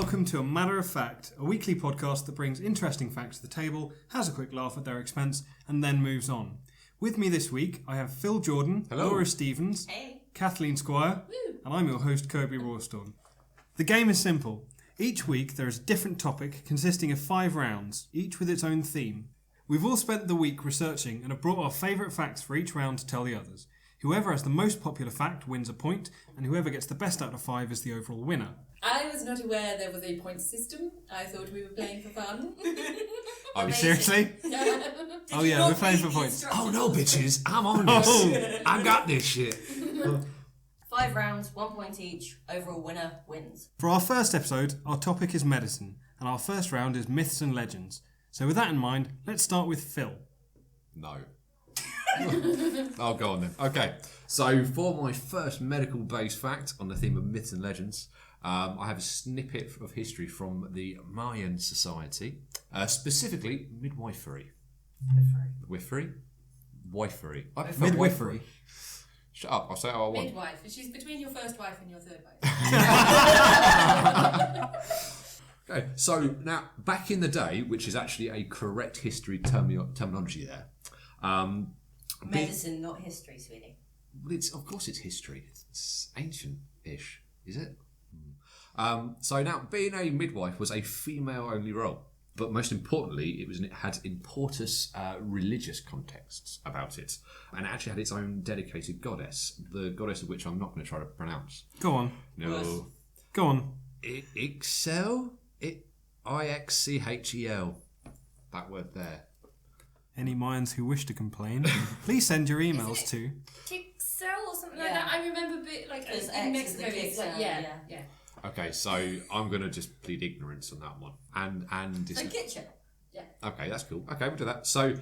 welcome to A Matter of Fact, a weekly podcast that brings interesting facts to the table, has a quick laugh at their expense, and then moves on. With me this week, I have Phil Jordan, Hello. Laura Stevens, Hey. Kathleen Squire, and I'm your host, Kirby Rawstorm. The game is simple. Each week there is a different topic consisting of 5 rounds, each with its own theme. We've all spent the week researching and have brought our favourite facts for each round to tell the others. Whoever has the most popular fact wins a point, and whoever gets the best out of 5 is the overall winner. I was not aware there was a point system. I thought we were playing for fun. Oh, seriously? Oh yeah, we're playing for points. Oh no, bitches, I'm on this. I got this shit. 5 rounds, 1 point each. Overall winner wins. For our first episode, our topic is medicine, and our first round is myths and legends. So with that in mind, let's start with Phil. No. I'll go on then. Okay, so for my first medical-based fact on the theme of myths and legends, I have a snippet of history from the Mayan society, specifically midwifery. Wifery? Wifery. I prefer Midwifery. Shut up, I'll say how I want. Midwife. She's between your first wife and your third wife. Okay, so now, back in the day, which is actually a correct history terminology there, Medicine, not history, sweetie. well, of course it's history. It's ancient-ish, is it? So now, being a midwife was a female-only role, but most importantly, it had important religious contexts about it, and it actually had its own dedicated goddess, the goddess of which I'm not going to try to pronounce. Go on. No. Go on. Ixchel? Ixchel. That word there. Any minds who wish to complain, please send your emails to... Tixel or something like Yeah. that. I remember like Because in X is the Mexico it's like jigsaw, yeah. Okay, so I'm going to just plead ignorance on that one. And it's... So kitchen. Okay, that's cool. Okay, we'll do that. So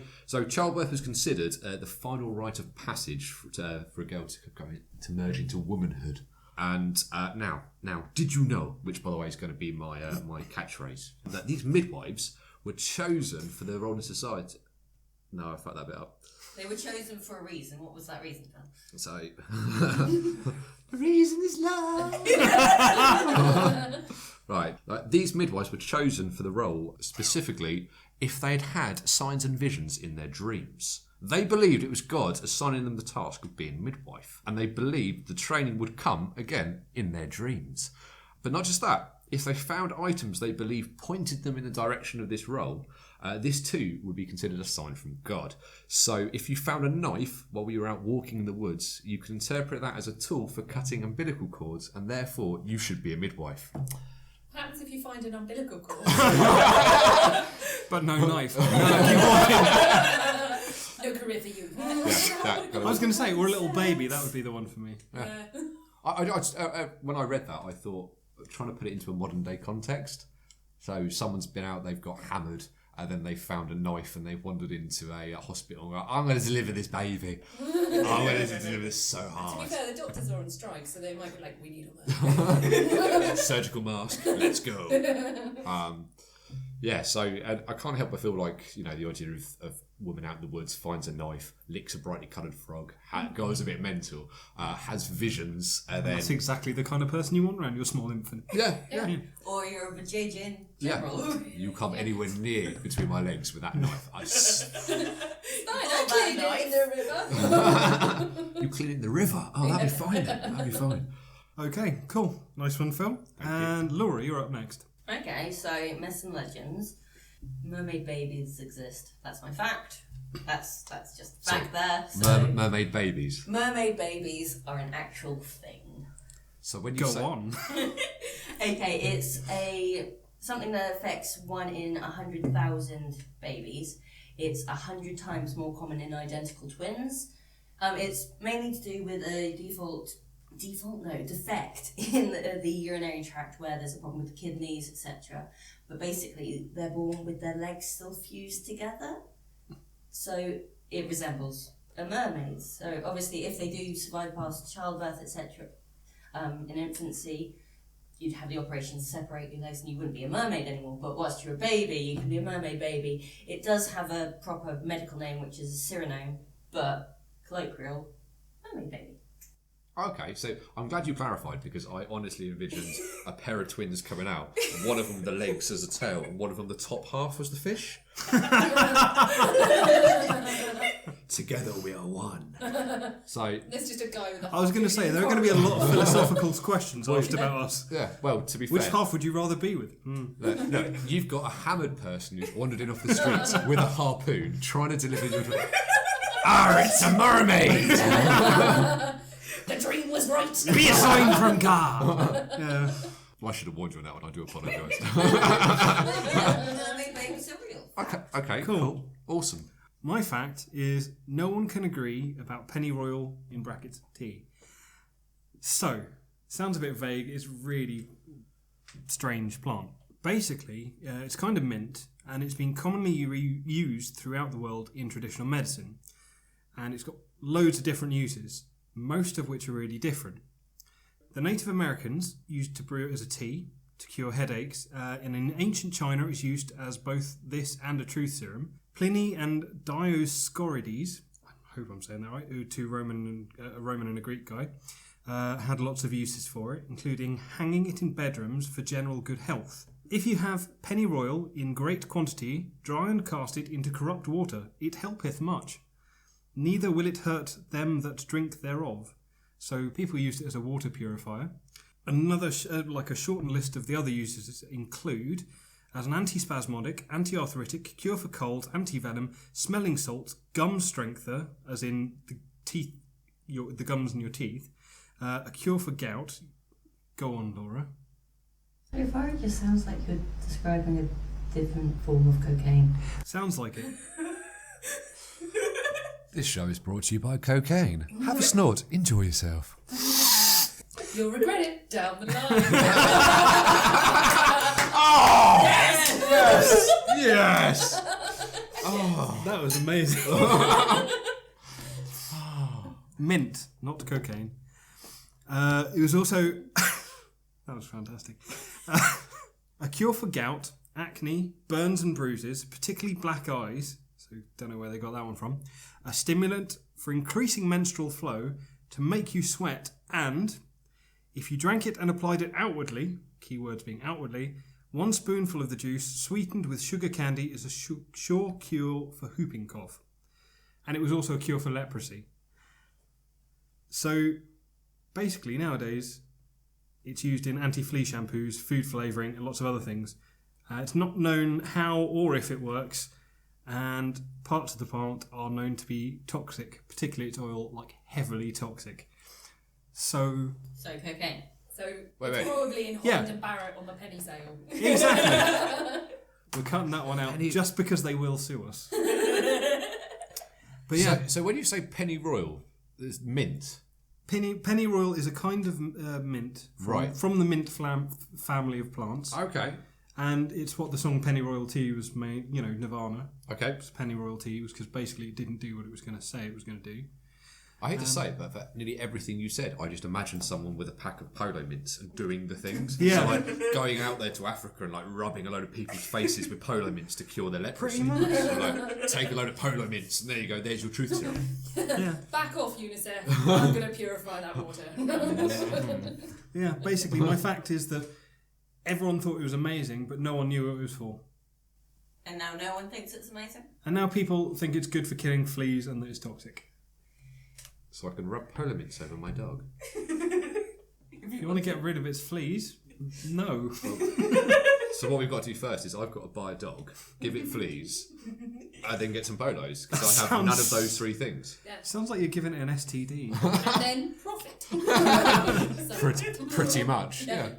childbirth was considered the final rite of passage for a girl to merge into womanhood. And now, did you know, which by the way is going to be my catchphrase, that these midwives were chosen for their role in society? No, I fucked that bit up. They were chosen for a reason. What was that reason, Phil? So, the reason is love. Right, these midwives were chosen for the role specifically if they had signs and visions in their dreams. They believed it was God assigning them the task of being midwife, and they believed the training would come again in their dreams. But not just that, if they found items they believed pointed them in the direction of this role, this too would be considered a sign from God. So if you found a knife while you were out walking in the woods, you can interpret that as a tool for cutting umbilical cords, and therefore you should be a midwife. What happens if you find an umbilical cord? But no knife. No career for you. I was going to say, or a little baby, that would be the one for me. I when I read that, I thought, trying to put it into a modern day context. So someone's been out, they've got hammered, and then they found a knife and they've wandered into a hospital and go, I'm going to deliver this baby. I'm going to deliver this so To be hard. fair, the doctors are on strike, so they might be like, we need all that. Surgical mask, let's go. Yeah, so and I can't help but feel like, the idea of woman out in the woods, finds a knife, licks a brightly coloured frog, goes a bit mental, has visions, and then... That's exactly the kind of person you want around your small infant. Yeah. Or you're a vajayjay in general. Yeah. You come anywhere near between my legs with that knife. I cleaned it in the river. You clean it in the river? Oh, that'd be fine then. That'd be fine. Okay, cool. Nice one, Phil. And Laura, you're up next. Okay, so myths and legends. Mermaid babies exist. That's my fact. That's just fact there. So Mermaid babies. mermaid babies are an actual thing. So when you Go say... on. Okay, it's something that affects 1 in 100,000 babies. It's 100 times more common in identical twins. It's mainly to do with a defect in the urinary tract where there's a problem with the kidneys, etc. But basically, they're born with their legs still fused together. So it resembles a mermaid. So obviously, if they do survive past childbirth, etc., in infancy, you'd have the operation to separate your legs and you wouldn't be a mermaid anymore. But whilst you're a baby, you can be a mermaid baby. It does have a proper medical name, which is a Cyrano, but colloquial, mermaid baby. Okay, so I'm glad you clarified because I honestly envisioned a pair of twins coming out. One of them the legs as a tail, and one of them the top half was the fish. Together we are one. So There's just a guy with a I was going to say, there are going to be a lot of philosophical questions asked about us. yeah, well, to be Which fair, half would you rather be with? look, you've got a hammered person who's wandered in off the streets with a harpoon, trying to deliver your dream. It's a mermaid. The dream was right. Be a sign from God. Yeah. Well, I should have warned you on that one. I do apologise. Mermaid babies are real. Okay, Cool. awesome. My fact is no one can agree about pennyroyal in brackets tea. So, sounds a bit vague. It's really strange plant. Basically, it's kind of mint, and it's been commonly used throughout the world in traditional medicine. And it's got loads of different uses, most of which are really different. The Native Americans used to brew it as a tea to cure headaches. And in ancient China, it was used as both this and a truth serum. Pliny and Dioscorides, I hope I'm saying that right, two Roman and a Greek guy, had lots of uses for it, including hanging it in bedrooms for general good health. If you have pennyroyal in great quantity, dry and cast it into corrupt water, it helpeth much. Neither will it hurt them that drink thereof. So people used it as a water purifier. Another, like a shortened list of the other uses include as an antispasmodic, anti-arthritic, cure for cold, anti-venom, smelling salts, gum strengthener, as in the teeth, the gums in your teeth, a cure for gout. Go on, Laura. So far, it just sounds like you're describing a different form of cocaine. Sounds like it. This show is brought to you by cocaine. Have a snort. Enjoy yourself. You'll regret it down the line. Oh! Yes! Yes! That was amazing. Mint, not cocaine. It was also... that was fantastic. A cure for gout, acne, burns and bruises, particularly black eyes. So don't know where they got that one from. A stimulant for increasing menstrual flow, to make you sweat, and if you drank it and applied it outwardly, keywords being outwardly, 1 spoonful of the juice sweetened with sugar candy is a sure cure for whooping cough. And it was also a cure for leprosy. So basically nowadays it's used in anti-flea shampoos, food flavouring and lots of other things. It's not known how or if it works, and parts of the plant are known to be toxic, particularly its oil, like heavily toxic. So cocaine. So Wait. it's probably in Yeah. Holland and Barrett on the penny sale. exactly. We're cutting that one out just because they will sue us. But yeah, So when you say pennyroyal, there's mint. pennyroyal is a kind of mint from the mint family of plants. Okay. And it's what the song Pennyroyal Tea was made, Nirvana. Okay. Pennyroyal Tea was because basically it didn't do what it was going to say it was going to do. I hate to say it, but for nearly everything you said, I just imagined someone with a pack of polo mints and doing the things. Yeah. So like going out there to Africa and like rubbing a load of people's faces with polo mints to cure their leprosy. Pretty much. So, like, take a load of polo mints and there you go, there's your truth serum. Yeah. Back off, UNICEF. I'm going to purify that water. Yeah, basically my fact is that everyone thought it was amazing, but no one knew what it was for. And now no one thinks it's amazing? And now people think it's good for killing fleas and that it's toxic. So I can rub polo mints over my dog. If you want to get rid of its fleas, no. So what we've got to do first is I've got to buy a dog, give it fleas, and then get some polos, because I have none of those three things. Sounds like you're giving it an STD. And then profit. Pretty much, yeah.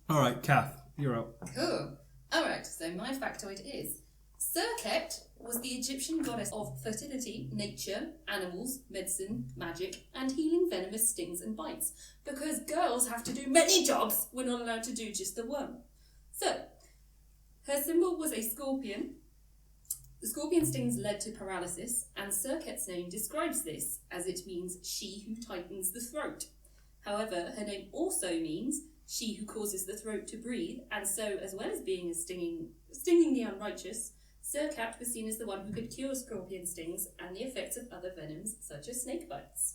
All right, Kath, you're up. Cool. Alright, so my factoid is Serket was the Egyptian goddess of fertility, nature, animals, medicine, magic, and healing venomous stings and bites. Because girls have to do many jobs, we're not allowed to do just the one. So, her symbol was a scorpion. The scorpion stings led to paralysis, and Serket's name describes this, as it means she who tightens the throat. However, her name also means she who causes the throat to breathe, and so, as well as being a stinging the unrighteous, Serket was seen as the one who could cure scorpion stings and the effects of other venoms, such as snake bites.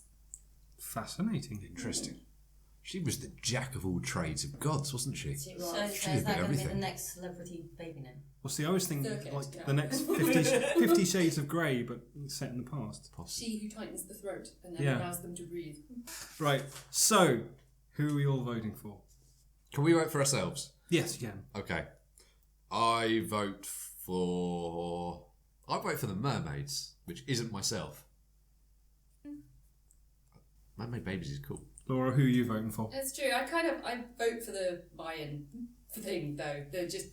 Fascinating. Interesting. She was the jack of all trades of gods, wasn't she? She So, was. so did is that going to be everything. the next celebrity baby name? Well, see, I always think Circuit, like yeah. the next 50 Shades of Grey, but set in the past. She who tightens the throat and then Yeah. allows them to breathe. Right. So, who are we all voting for? Can we vote for ourselves? Yes, you can. Okay. I vote for the mermaids, which isn't myself. Mermaid Babies is cool. Laura, who are you voting for? It's true. I vote for the buy-in thing though. The just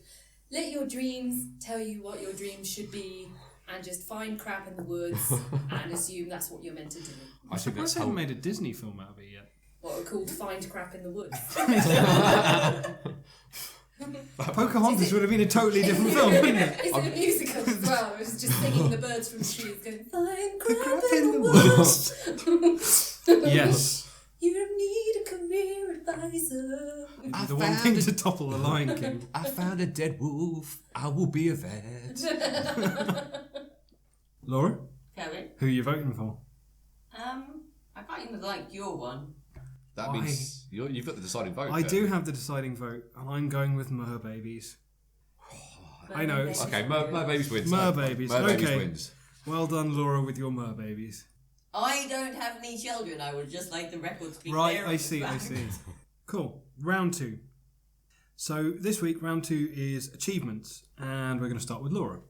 let your dreams tell you what your dreams should be, and just find crap in the woods and assume that's what you're meant to do. I think I that's haven't how. made a Disney film out of it yet. What are called find crap in the woods. Pocahontas would have been a totally different film, wouldn't it? It's a musical as well. It was just singing the birds from the trees going find crap crap in in the the woods. Yes. You don't need a career advisor. It'd be I the one found thing it. to topple the Lion King. I found a dead wolf. I will be a vet. Laura, Kevin? who are you voting for? I can't even like your one. That means you've got the deciding vote. I there. do have the deciding vote, and I'm going with Mer Babies. I know, it's- Okay, Mer Babies wins. Mer Babies, Mer Babies okay. wins. Well done, Laura, with your Mer Babies. I don't have any children. I would just like the record to be Right, clear I of see, the I fact. see. Cool. Round 2. So this week, round 2 is achievements, and we're going to start with Laura.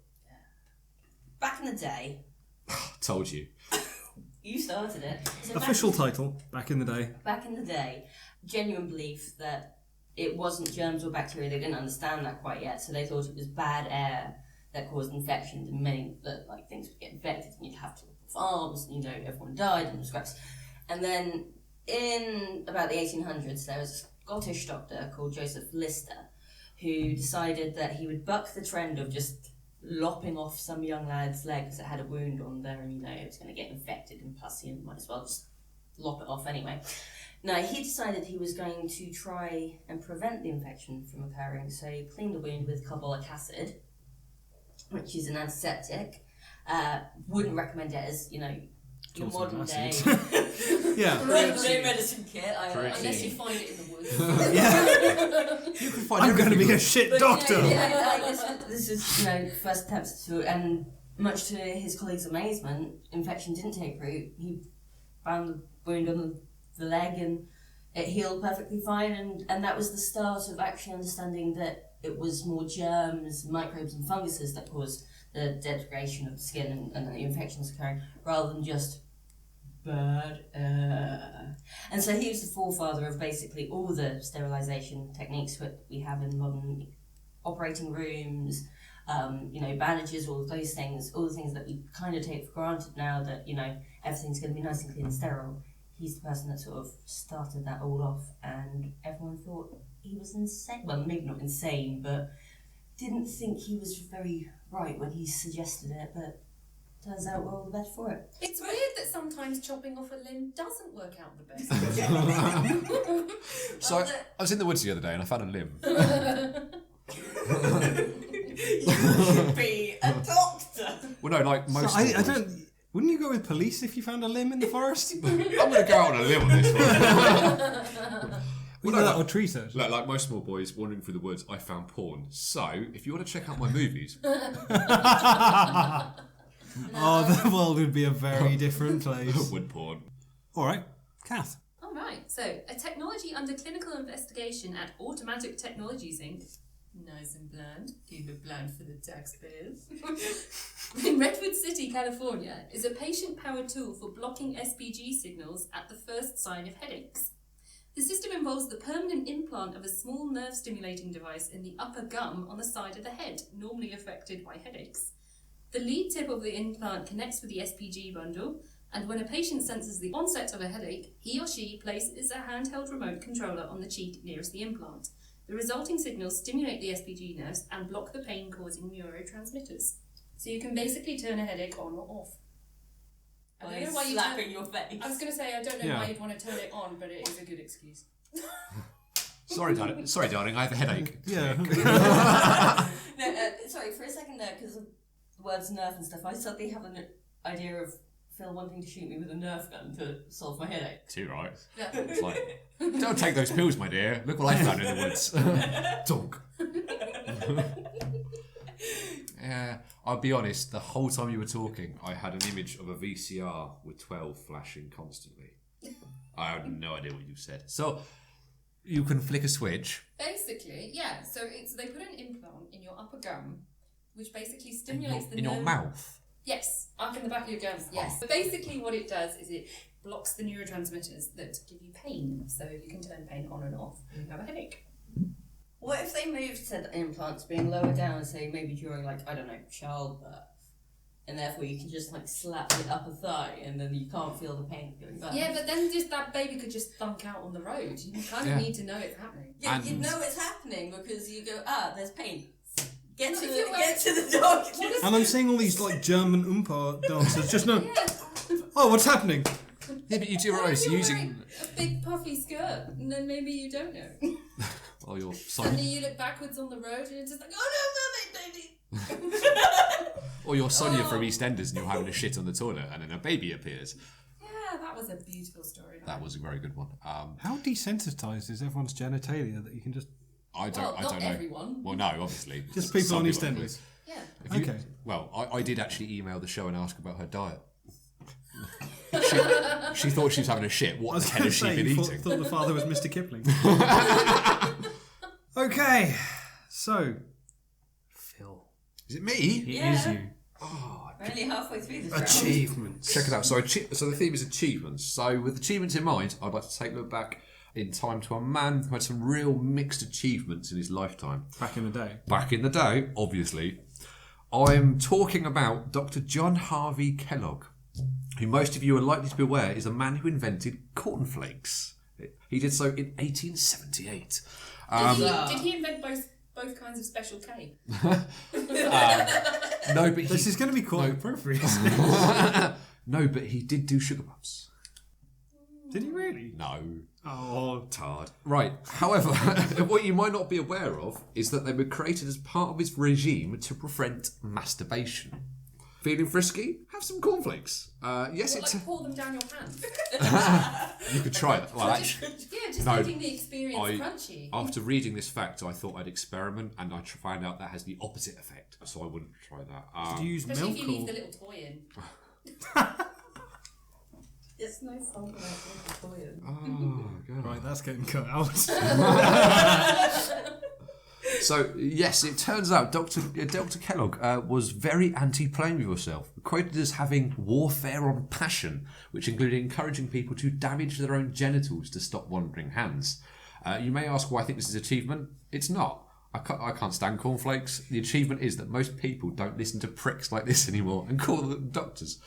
Back in the day, Told you. you started it. So Official title, back in the day. back in the day, genuine belief that it wasn't germs or bacteria. They didn't understand that quite yet, so they thought it was bad air that caused infections, and many that like things would get infected, and you'd have to look at farms, and everyone died, and it was gross. And then in about the 1800s, there was a Scottish doctor called Joseph Lister who decided that he would buck the trend of just lopping off some young lad's leg because it had a wound on there, and it was going to get infected and pussy, and might as well just lop it off anyway. Now, he decided he was going to try and prevent the infection from occurring, so he cleaned the wound with carbolic acid, which is an antiseptic. Wouldn't recommend it as, your Johnson modern day acid. Yeah. medicine kit. Unless you find it in the woods. You can find I'm going to be a everything. shit doctor. This is, first attempts to, and much to his colleagues' amazement, infection didn't take root. He found the wound on the leg and it healed perfectly fine, and that was the start of actually understanding that it was more germs, microbes and funguses that caused the degradation of the skin and the infections occurring, rather than just bad air. And so he was the forefather of basically all the sterilisation techniques that we have in modern operating rooms, bandages, all the things that we kind of take for granted now that, everything's going to be nice and clean and sterile. He's the person that sort of started that all off, and everyone thought he was insane. Well, maybe not insane, but didn't think he was very right when he suggested it, but turns out we're all the better for it. It's weird that sometimes chopping off a limb doesn't work out the best. So I was in the woods the other day and I found a limb. You should be a doctor! Well, no, like most. I boys. don't. Wouldn't you go with police if you found a limb in the forest? I'm going to go out on a limb on this one. Well, no, that like- or research. Like most small boys wandering through the woods, I found porn. So, if you want to check out my movies, Oh, the world would be a very different place. wood porn. All right, Kath. All right, so a technology under clinical investigation at Automatic Technologies Inc. Nice and bland. Keep it bland for the taxpayers. In Redwood City, California, is a patient-powered tool for blocking SPG signals at the first sign of headaches. The system involves the permanent implant of a small nerve-stimulating device in the upper gum on the side of the head, normally affected by headaches. The lead tip of the implant connects with the SPG bundle, and when a patient senses the onset of a headache, he or she places a handheld remote controller on the cheek nearest the implant. The resulting signals stimulate the SPG nerves and block the pain-causing neurotransmitters. So you can basically turn a headache on or off. I By don't know why you slapping your face. I was going to say, I don't know Yeah. why you'd want to turn it on, but it is a good excuse. Sorry, darling. Sorry, darling. I have a headache. Yeah. Sorry, for a second there, because of the words nerve and stuff, I suddenly have an idea of Phil wanting to shoot me with a Nerf gun to solve my headache. Too right. Yeah. It's like, don't take those pills, my dear. Look what I found in the woods. Donk. Yeah, I'll be honest, the whole time you were talking, I had an image of a VCR with 12 flashing constantly. I had no idea what you said. So, you can flick a switch. Basically, yeah. So they put an implant in your upper gum, which basically stimulates the in your nerve. mouth. Yes, up in the back of your gums. Yes. But basically, what it does is it blocks the neurotransmitters that give you pain, so you can turn pain on and off when you have a headache. What if they moved to the implants being lower down, say maybe during like, I don't know, childbirth, and therefore you can just like slap your upper thigh and then you can't feel the pain going back? Yeah, but then just that baby could just thunk out on the road. You kind of need to know it's happening. Yeah, And- you know it's happening because you go, there's pain. Get Well, to if you're the doctor. And I'm seeing all these like German Oompa dancers. Just no. Yeah. Oh, what's happening? Yeah, but you do What if realise you're using... wearing a big puffy skirt, and then maybe you don't know. Oh, you're Suddenly you look backwards on the road, and it's just like, oh no, mermaid baby! Or you're Sonia from EastEnders and you're having a shit on the toilet and then a baby appears. Yeah, that was a beautiful story. That was a very good one. How desensitized is everyone's genitalia that you can just... I don't not know. everyone. Well, no, obviously. Just people Some on people EastEnders. Yeah. If you- Okay. Well, I did actually email the show and ask about her diet. She thought she was having a shit. I What was the hell going to has she say, been you eating? thought the father was Mr. Kipling. Okay, so... Phil. Is it me? It Yeah. is you. We're only halfway through this round. Achievements. Check it out. So the theme is achievements. So with achievements in mind, I'd like to take a look back in time to a man who had some real mixed achievements in his lifetime. Back in the day. Back in the day, obviously. I'm talking about Dr. John Harvey Kellogg, who most of you are likely to be aware is a man who invented cornflakes. He did so in 1878. Did he invent both kinds of special K? No, but This he, is going to be quite appropriate. no, but he did do sugar bumps. Did he really? No. Oh, Tard. Right. However, what you might not be aware of is that they were created as part of his regime to prevent masturbation. Feeling frisky? Have some cornflakes. Yes, What, it's. like pour them down your pants? You could try that. Well, actually, Just No, making the experience I- crunchy. after reading this fact, I thought I'd experiment, and I found out that has the opposite effect. So I wouldn't try that. did you use Especially milk if you leave or... the little toy in. It's no fun without the toy in. Oh god. Right, that's getting cut out. So yes, it turns out Dr. Kellogg was very anti-playing with yourself, quoted as having warfare on passion, which included encouraging people to damage their own genitals to stop wandering hands. You may ask why I think this is an achievement. It's not. I can't stand cornflakes. The achievement is that most people don't listen to pricks like this anymore and call them doctors.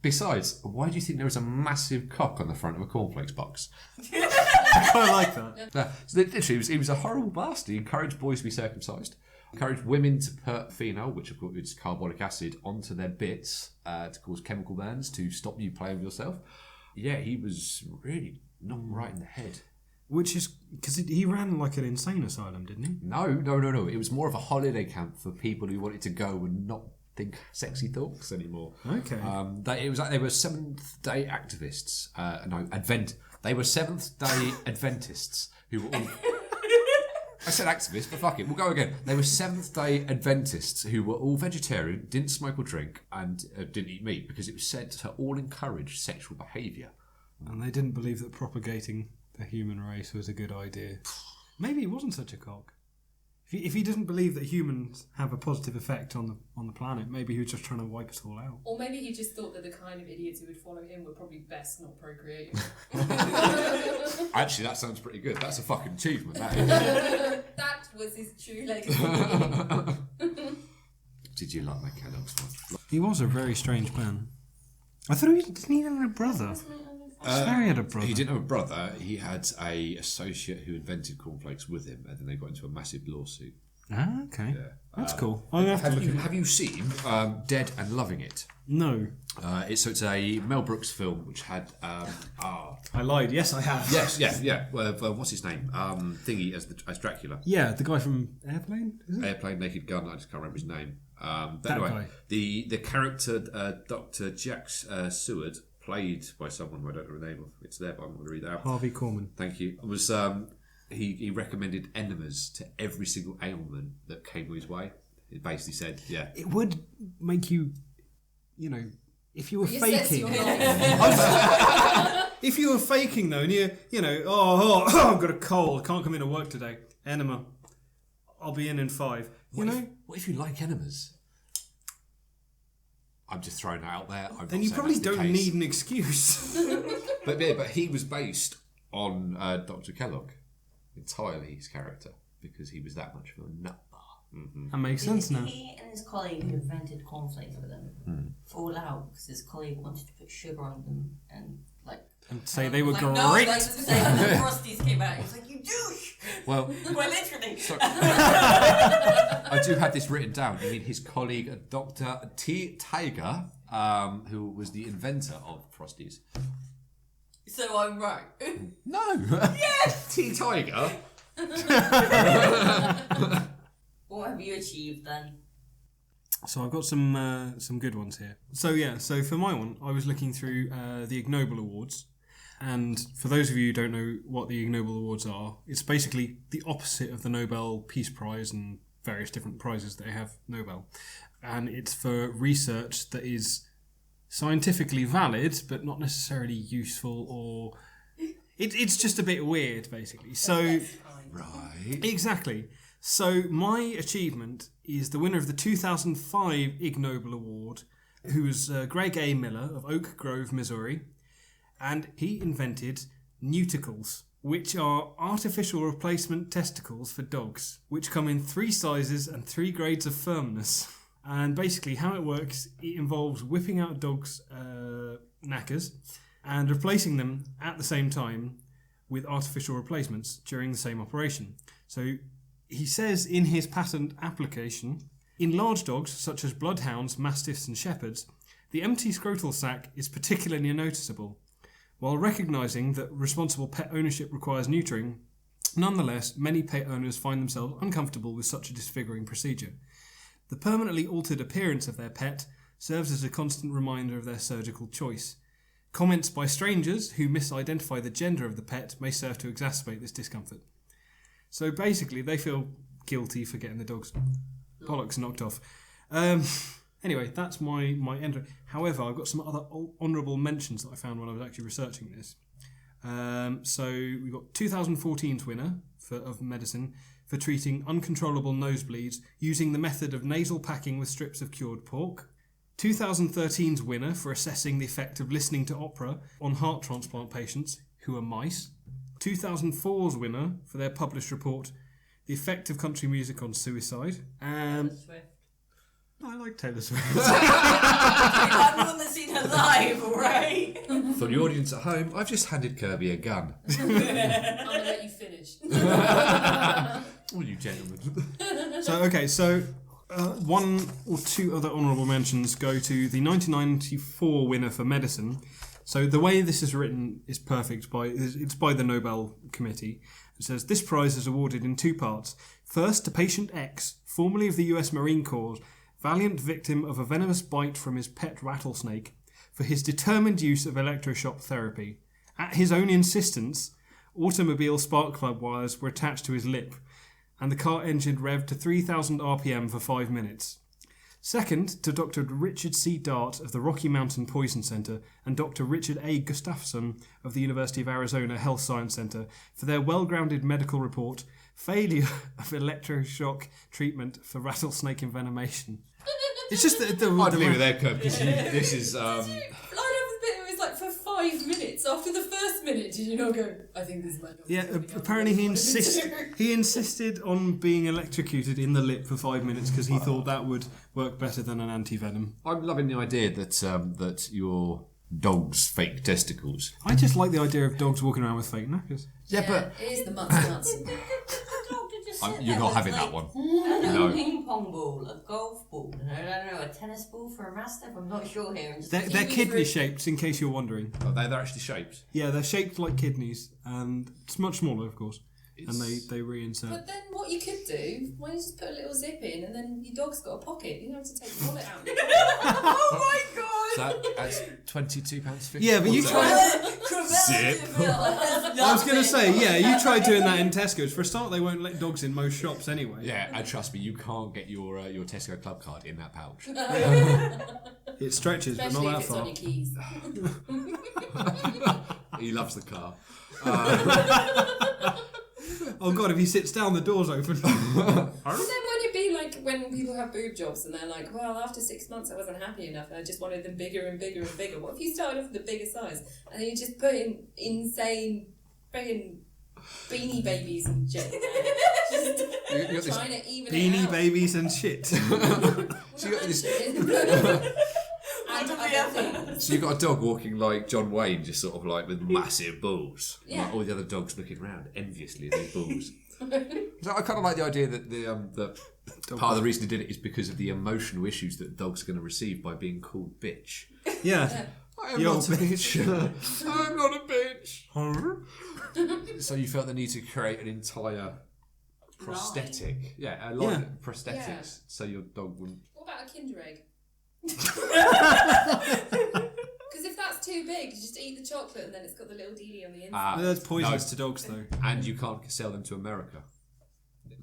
Besides, why do you think there is a massive cock on the front of a cornflakes box? I quite like that. So literally, he was a horrible bastard. He encouraged boys to be circumcised, encouraged women to put phenol, which of course is carbonic acid, onto their bits to cause chemical burns to stop you playing with yourself. Yeah, he was really not right in the head. Which is... Because he ran like an insane asylum, didn't he? No. It was more of a holiday camp for people who wanted to go and not think sexy thoughts anymore. Okay. It was like they were Seventh Day activists. They were Seventh Day Adventists who were all. I said activists, but fuck it, we'll go again. They were Seventh Day Adventists who were all vegetarian, didn't smoke or drink, and didn't eat meat because it was said to all encourage sexual behaviour. And they didn't believe that propagating the human race was a good idea. Maybe he wasn't such a cock. If he didn't believe that humans have a positive effect on the planet, maybe he was just trying to wipe us all out. Or maybe he just thought that the kind of idiots who would follow him were probably best not procreating. Actually, that sounds pretty good. That's a fucking achievement, that is. That was his true legacy. Did you like my Kellogg's one? He was a very strange man. I thought didn't he have a brother? I swear he had a brother. He didn't have a brother. He had a associate who invented cornflakes with him, and then they got into a massive lawsuit. Ah, okay. Yeah. That's cool. I'm gonna have to look at it. Have you seen Dead and Loving It? No. It's a Mel Brooks film which had I lied. Yes, I have. yeah. What's his name? Thingy as Dracula. Yeah, the guy from Airplane, is it? Airplane, Naked Gun. I just can't remember his name. But That anyway, guy. the character Dr. Jack Seward, played by someone who I don't know the name of. It's there, but I'm not going to read that out. Harvey Korman. Thank you. Was he recommended enemas to every single ailment that came his way. He basically said, yeah. It would make you, if you were Yes, faking. you're not. If you were faking though, and I've got a cold, can't come into work today. Enema. I'll be in 5. What if you like enemas? I'm just throwing that out there. Then you probably don't need an excuse. But he was based on Dr. Kellogg entirely, his character, because he was that much of a nutbar. That makes sense now. He and his colleague who invented cornflakes for them fall out because his colleague wanted to put sugar on them and Say they were like, great. No, like the Frosties came out. He was like, "You douche!" Well, literally. I do have this written down. I mean, his colleague, Dr. T. Tiger, who was the inventor of Frosties. So I'm right. No. Yes. T. Tiger. What have you achieved then? So I've got some good ones here. So for my one, I was looking through the Ignoble Awards. And for those of you who don't know what the Ignoble Awards are, it's basically the opposite of the Nobel Peace Prize and various different prizes that they have Nobel. And it's for research that is scientifically valid, but not necessarily useful, or it's just a bit weird, basically. So, Right. exactly. So my achievement is the winner of the 2005 Ig Nobel Award, who was Greg A. Miller of Oak Grove, Missouri. And he invented Neuticles, which are artificial replacement testicles for dogs, which come in 3 sizes and 3 grades of firmness. And basically how it works, it involves whipping out dogs' knackers and replacing them at the same time with artificial replacements during the same operation. So he says in his patent application, in large dogs such as bloodhounds, mastiffs and shepherds, the empty scrotal sac is particularly noticeable. While recognising that responsible pet ownership requires neutering, nonetheless, many pet owners find themselves uncomfortable with such a disfiguring procedure. The permanently altered appearance of their pet serves as a constant reminder of their surgical choice. Comments by strangers who misidentify the gender of the pet may serve to exacerbate this discomfort. So basically, they feel guilty for getting the dog's bollocks knocked off. Anyway, that's my end. However, I've got some other honourable mentions that I found when I was actually researching this. So we've got 2014's winner of medicine for treating uncontrollable nosebleeds using the method of nasal packing with strips of cured pork. 2013's winner for assessing the effect of listening to opera on heart transplant patients who are mice. 2004's winner for their published report, The Effect of Country Music on Suicide. Swift. I like Taylor Swift. I'm the one that's seen her live, alright? For the audience at home, I've just handed Kirby a gun. I'm going to let you finish. Oh, you gentlemen. So one or two other honourable mentions go to the 1994 winner for medicine. So the way this is written is perfect. It's by the Nobel Committee. It says, this prize is awarded in 2 parts. First, to patient X, formerly of the US Marine Corps, valiant victim of a venomous bite from his pet rattlesnake, for his determined use of electroshock therapy. At his own insistence, automobile spark plug wires were attached to his lip, and the car engine revved to 3,000 RPM for 5 minutes. Second, to Dr. Richard C. Dart of the Rocky Mountain Poison Center and Dr. Richard A. Gustafson of the University of Arizona Health Science Center for their well-grounded medical report, Failure of Electroshock Treatment for Rattlesnake Envenomation. It's just I'd leave it there, Kirby, because this is... I love the bit where it was like for 5 minutes. After the first minute, did you not go, I think this is my dog? Yeah, apparently he insisted on being electrocuted in the lip for 5 minutes because he thought that would work better than an anti-venom. I'm loving the idea that that your dog's fake testicles... I just like the idea of dogs walking around with fake knackers. Yeah, but... It is the nuts. You're not having that one. A ping pong ball, a golf ball, I don't know, a tennis ball for a mastiff. I'm not sure here. And just They're kidney shaped, in case you're wondering. Oh, they're actually shaped. Yeah, they're shaped like kidneys, and it's much smaller, of course. And they reinsert. But then what what you could do? Why don't you just put a little zip in and then your dog's got a pocket? You don't have to take the wallet out. Oh my god! So that's £22.50. Yeah, but you tried. Zip. I was going to say, yeah, you tried doing that in Tesco's. For a start, they won't let dogs in most shops anyway. Yeah, and trust me, you can't get your Tesco Club card in that pouch. It stretches, Especially but not if that it's far. on your keys. He loves the car. Oh god, if he sits down, the door's open. But then wouldn't it be like when people have boob jobs and they're like, well, after 6 months I wasn't happy enough and I just wanted them bigger and bigger and bigger. What if you started off with the bigger size and then you just put in insane friggin' beanie babies and shit? Just trying to even it Beanie out. babies and shit. So you got this. And other things. So you've got a dog walking like John Wayne, just sort of like with massive balls. Yeah. Like all the other dogs looking around enviously at these balls. So I kind of like the idea that the part of the reason he did it is because of the emotional issues that dogs are going to receive by being called bitch. Yeah. I am Yo, not a bitch. I'm not a bitch. So you felt the need to create an entire prosthetic. Yeah, a line Yeah. of prosthetics. Yeah. So your dog wouldn't. What about a Kinder Egg? Because if that's too big, you just eat the chocolate and then it's got the little dealie on the inside. That's poisonous to dogs, though. And you can't sell them to America.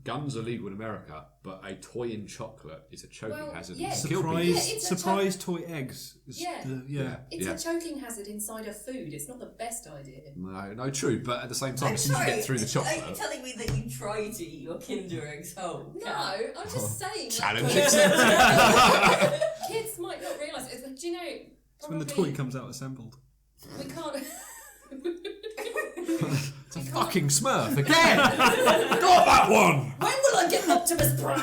Guns are legal in America, but a toy in chocolate is a choking Well, hazard. yeah. Kill people. Yeah, it's a Surprise toy eggs. Yeah. Yeah. It's Yeah. a choking hazard inside of food. It's not the best idea. No, true. But at the same time, I'm as soon as you sorry, get through the are you chocolate, telling me that you try to eat your Kinder Eggs whole? No, I'm just saying. challenge Like, accepted. kids might not realise it. Do you know? It's when the probably toy comes out assembled. We can't. It's a fucking Smurf again. Got that one. When will I get Optimus Prime?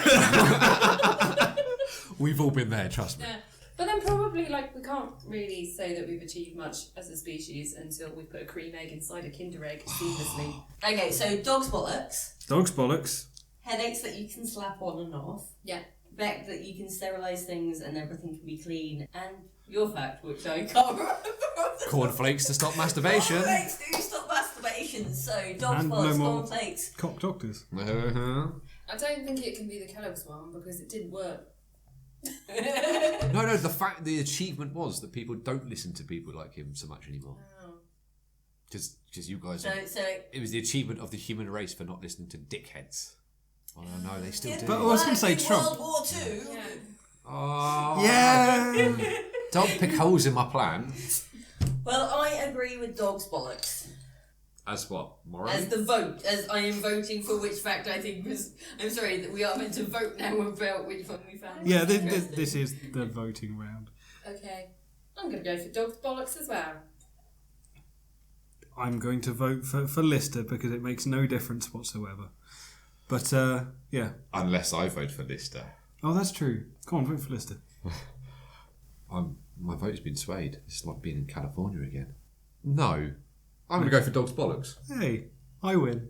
We've all been there. Trust me. Yeah. But then probably like we can't really say that we've achieved much as a species until we put a cream egg inside a Kinder Egg seamlessly. Okay, so dog's bollocks, Dog's bollocks. headaches that you can slap on and off, Yeah. fact that you can sterilise things and everything can be clean, and your fact, which I can't remember. Cornflakes to stop masturbation. Cornflakes do stop masturbation, so dog's And no bollocks, more- cornflakes. Cock doctors. Uh-huh. I don't think it can be the Kellogg's one because it didn't work. No. The achievement was that people don't listen to people like him so much anymore. Oh. Because you guys. So It was the achievement of the human race for not listening to dickheads. Oh no, they still do. But I was going to say in Trump. World War II. Yeah. Oh. Yeah. Don't pick holes in my plan. Well, I agree with dog's bollocks. As what? Morally? As the vote, as I am voting for which fact I think was. I'm sorry that we are meant to vote now about which one we found. Yeah, most interesting. this is the voting round. Okay. I'm going to go for dog's bollocks as well. I'm going to vote for Lister because it makes no difference whatsoever. But, yeah. Unless I vote for Lister. Oh, that's true. Go on, vote for Lister. My vote's been swayed. It's like being in California again. No. I'm going to go for dog's bollocks. Hey, I win.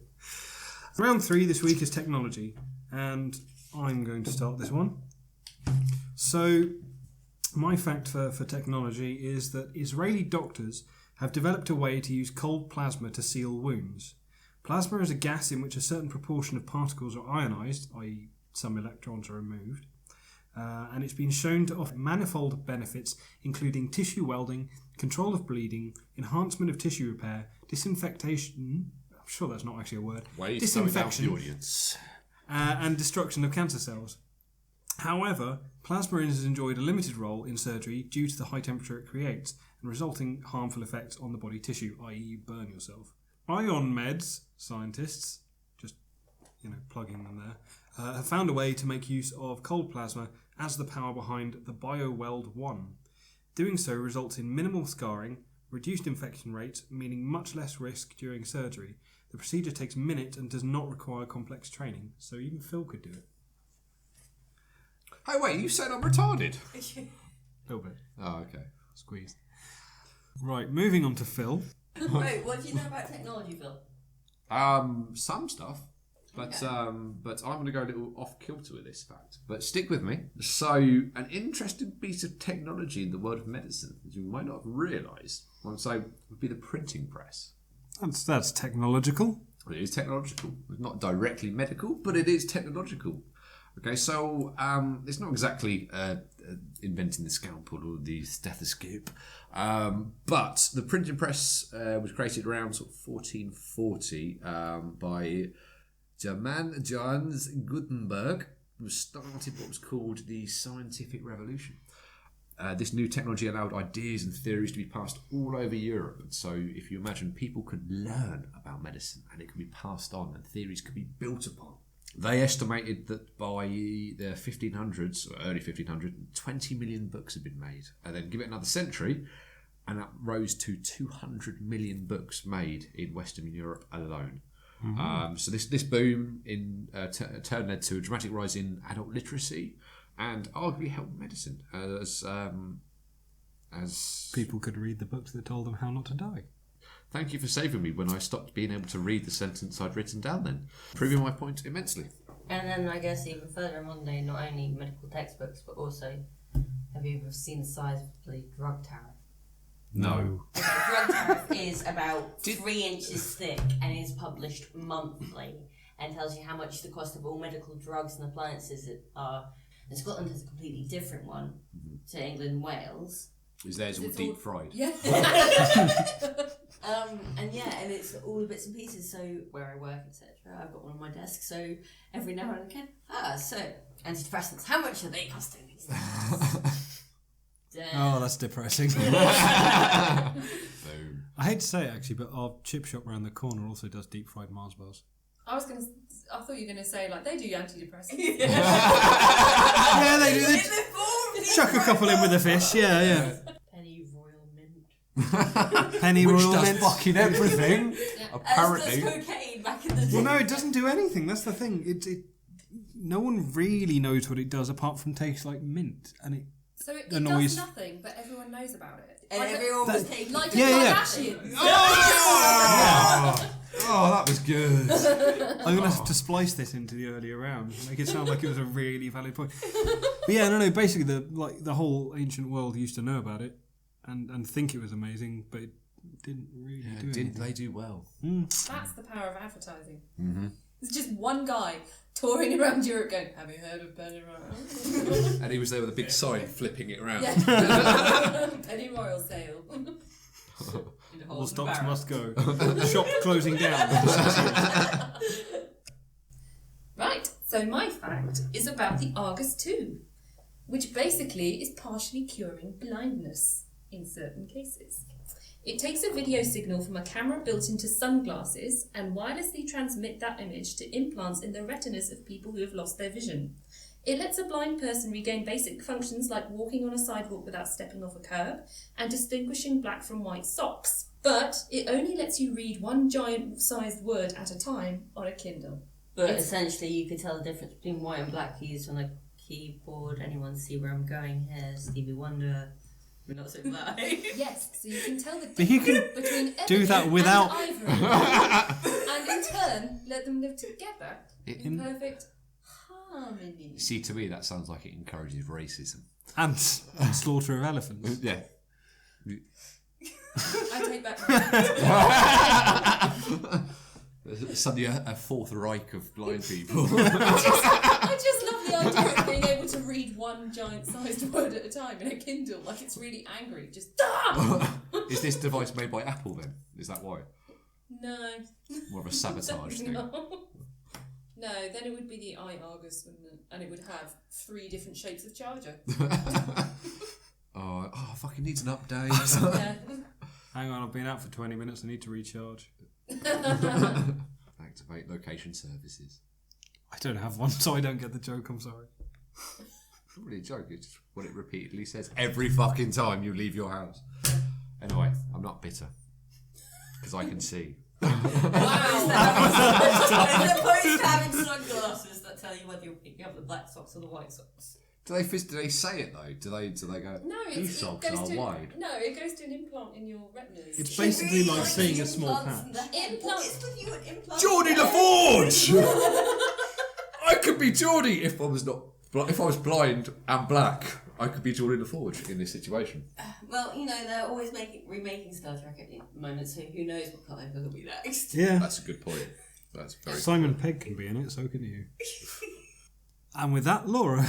Round 3 this week is technology, and I'm going to start this one. So, my fact for technology is that Israeli doctors have developed a way to use cold plasma to seal wounds. Plasma is a gas in which a certain proportion of particles are ionised, i.e. some electrons are removed, and it's been shown to offer manifold benefits including tissue welding, control of bleeding, enhancement of tissue repair, disinfectation, I'm sure that's not actually a word, Way to slow it down for disinfection, the audience. and destruction of cancer cells. However, plasma has enjoyed a limited role in surgery due to the high temperature it creates and resulting harmful effects on the body tissue, i.e. you burn yourself. Ion Meds scientists, just plugging them there, have found a way to make use of cold plasma as the power behind the BioWeld 1. Doing so results in minimal scarring, reduced infection rates, meaning much less risk during surgery. The procedure takes minutes and does not require complex training, so even Phil could do it. Hey, wait, you said I'm retarded. A little bit. Oh, okay. Squeezed. Right, moving on to Phil. Wait, what do you know about technology, Phil? Some stuff. But I'm going to go a little off kilter with this fact. But stick with me. So, an interesting piece of technology in the world of medicine that you might not have realised, would be the printing press. That's technological. It is technological. It's not directly medical, but it is technological. Okay, so it's not exactly inventing the scalpel or the stethoscope, but the printing press was created around sort of 1440 by Johann Johannes Gutenberg, who started what was called the Scientific Revolution. This new technology allowed ideas and theories to be passed all over Europe. And so if you imagine people could learn about medicine and it could be passed on and theories could be built upon. They estimated that by the 1500s, or early 1500s, 20 million books had been made. And then give it another century, and that rose to 200 million books made in Western Europe alone. Mm-hmm. So this boom in turn led to a dramatic rise in adult literacy and arguably helped medicine as people could read the books that told them how not to die. Thank you for saving me when I stopped being able to read the sentence I'd written down then, proving my point immensely. And then I guess even further in modern day, not only medical textbooks, but also, have you ever seen the size of the drug tariff? No. Okay, drug tariff is about 3 inches thick and is published monthly and tells you how much the cost of all medical drugs and appliances are. And Scotland has a completely different one to England and Wales. Is theirs all deep fried? Yeah. And it's all the bits and pieces. So where I work, etc., I've got one on my desk. So every now and again, so antidepressants. How much are they costing these days? Oh, that's depressing. Boom. I hate to say it actually, but our chip shop around the corner also does deep fried Mars bars. I thought you were gonna say like they do antidepressants. Yeah, they do. They chuck a couple in with a fish. Yeah. Penny Royal Mint. Penny Which Royal does Mint. fucking everything. Apparently. As does cocaine back in the day. Well, no, it doesn't do anything. That's the thing. It no one really knows what it does apart from taste like mint, and it So it annoys. does nothing, but everyone knows about it. And Like everyone was taking like Yeah, the yeah. Kardashians. Oh, that was good. I'm gonna have to splice this into the earlier round, make it sound like it was a really valid point. But yeah, no. Basically, the whole ancient world used to know about it and think it was amazing, but it didn't really do anything. Didn't they do well? That's the power of advertising. Mm-hmm. It's just one guy touring around Europe going, have you heard of Penny Royal? And he was there with a big sign flipping it around. Yeah. Penny Royal sale. All stocks must go. Shop closing down. Right, so my fact is about the Argus 2, which basically is partially curing blindness in certain cases. It takes a video signal from a camera built into sunglasses and wirelessly transmit that image to implants in the retinas of people who have lost their vision. It lets a blind person regain basic functions like walking on a sidewalk without stepping off a curb and distinguishing black from white socks. But it only lets you read one giant-sized word at a time on a Kindle. But essentially, you could tell the difference between white and black keys on a keyboard. Anyone see where I'm going here? Stevie Wonder. We're not so black. Yes, so you can tell the But you can difference between do that ebony without- and ivory, and in turn let them live together in perfect harmony. See, to me, that sounds like it encourages racism. And slaughter of elephants. Yeah. I take back my Suddenly a fourth Reich of blind people. I just love the idea of being able to read one giant-sized word at a time in a Kindle, like it's really angry. Just Is this device made by Apple then? Is that why? No. More of a sabotage thing. No, then it would be the iArgus, wouldn't it? And it would have 3 different shapes of charger. Oh, fucking needs an update. Yeah. Hang on, I've been out for 20 minutes. I need to recharge. Activate location services. I don't have one, so I don't get the joke. I'm sorry. It's not really a joke, it's just what it repeatedly says every fucking time you leave your house. Anyway, I'm not bitter. Because I can see. As opposed to having sunglasses that tell you whether you're picking up the black socks or the white socks. Do they say it though? Do they go? No, these socks goes are to, wide. No, it goes to an implant in your retinas. It's basically like seeing a small patch. What is with you and implants? Geordie LaForge. I could be Geordie if I was not. If I was blind and black, I could be Geordie LaForge in this situation. Well, you know, they're always remaking Star Trek at the moment, so who knows what colour will be next. Yeah. That's a good point. That's very Simon Pegg can be in it, so can you. And with that, Laura.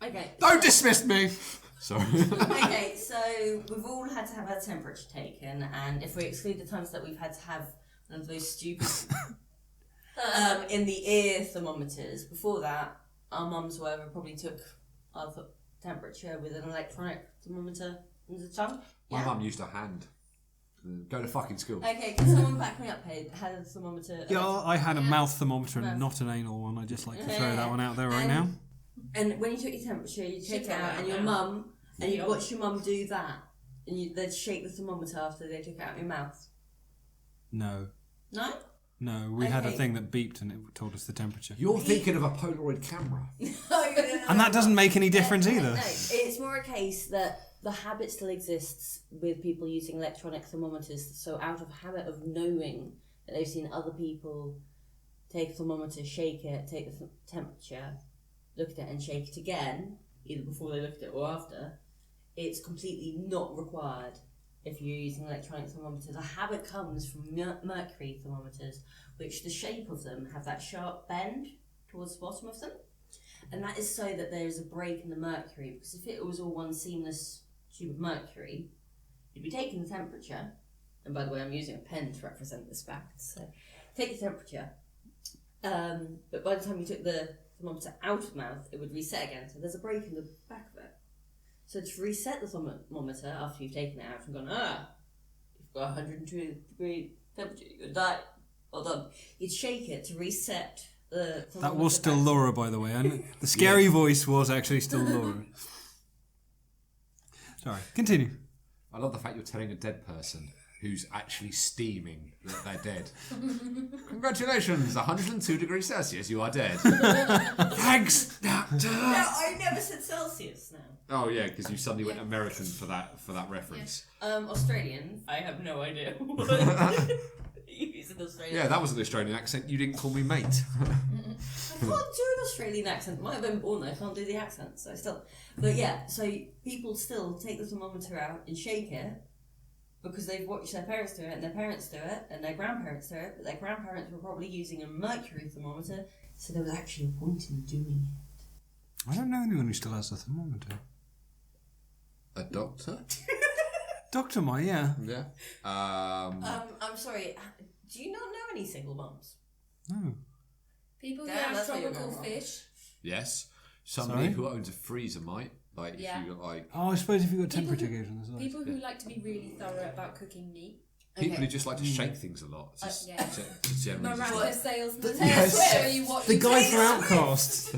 Okay. Don't dismiss me! Sorry. Okay, so we've all had to have our temperature taken, and if we exclude the times that we've had to have one of those stupid in the ear thermometers, before that, our mums or whatever probably took our temperature with an electronic thermometer in the tongue. My mum used her hand. Go to fucking school. Okay, can someone back me up here? Had a thermometer. Yeah, I had a mouth thermometer Mouth. and not an anal one. I just like to throw Yeah. that one out there right And- now. And when you took your temperature, you take it throw it out, out and your now. mum, and you'd watch your mum do that, and they'd shake the thermometer after they took it out of your mouth. No. No? No, we had a Okay. thing that beeped and it told us the temperature. You're thinking of a Polaroid camera. And that doesn't make any difference No, either. No, it's more a case that the habit still exists with people using electronic thermometers. So out of habit of knowing that they've seen other people take a thermometer, shake it, take the temperature, look at it and shake it again, either before they look at it or after, it's completely not required if you're using electronic thermometers. The habit comes from mercury thermometers, which the shape of them have that sharp bend towards the bottom of them. And that is so that there is a break in the mercury, because if it was all one seamless tube of mercury, you'd be taking the temperature, and by the way, I'm using a pen to represent this fact, so take the temperature, but by the time you took the thermometer out of the mouth, it would reset again, so there's a break in the back of it. So to reset the thermometer after you've taken it out and gone, you've got 102 degree temperature, you're going to die, well done, you'd shake it to reset the thermometer. That was still back. Laura, by the way. And the scary voice was actually still Laura. Sorry, continue. I love the fact you're telling a dead person who's actually steaming that they're dead. Congratulations, 102 degrees Celsius, you are dead. Thanks, doctor. No, I never said Celsius now. Oh yeah, because you suddenly went American for that reference. Australian. I have no idea what you said Australian. Yeah, that was an Australian accent. You didn't call me mate. I can't do an Australian accent. Might have been born there. I can't do the accent, so still. But yeah, so people still take the thermometer out and shake it because they've watched their parents do it, and their parents do it, and their grandparents do it. But their grandparents were probably using a mercury thermometer, so there was actually a point in doing it. I don't know anyone who still has a thermometer. A doctor? Dr. Mai, yeah. Yeah. I'm sorry. Do you not know any single mums? No. People who Damn, have that's how you're tropical going wrong. fish. Yes. Somebody Sorry? who owns a freezer might. Like, Yeah. if you got like Oh, I suppose if you've got People temperature who- gauge on the side. People who like to be really thorough about cooking meat. people Okay. who just like to shake things a lot. Just, yeah. just generally just Miranda salesman. Yes. Show you what The you guy taste. from Outcast.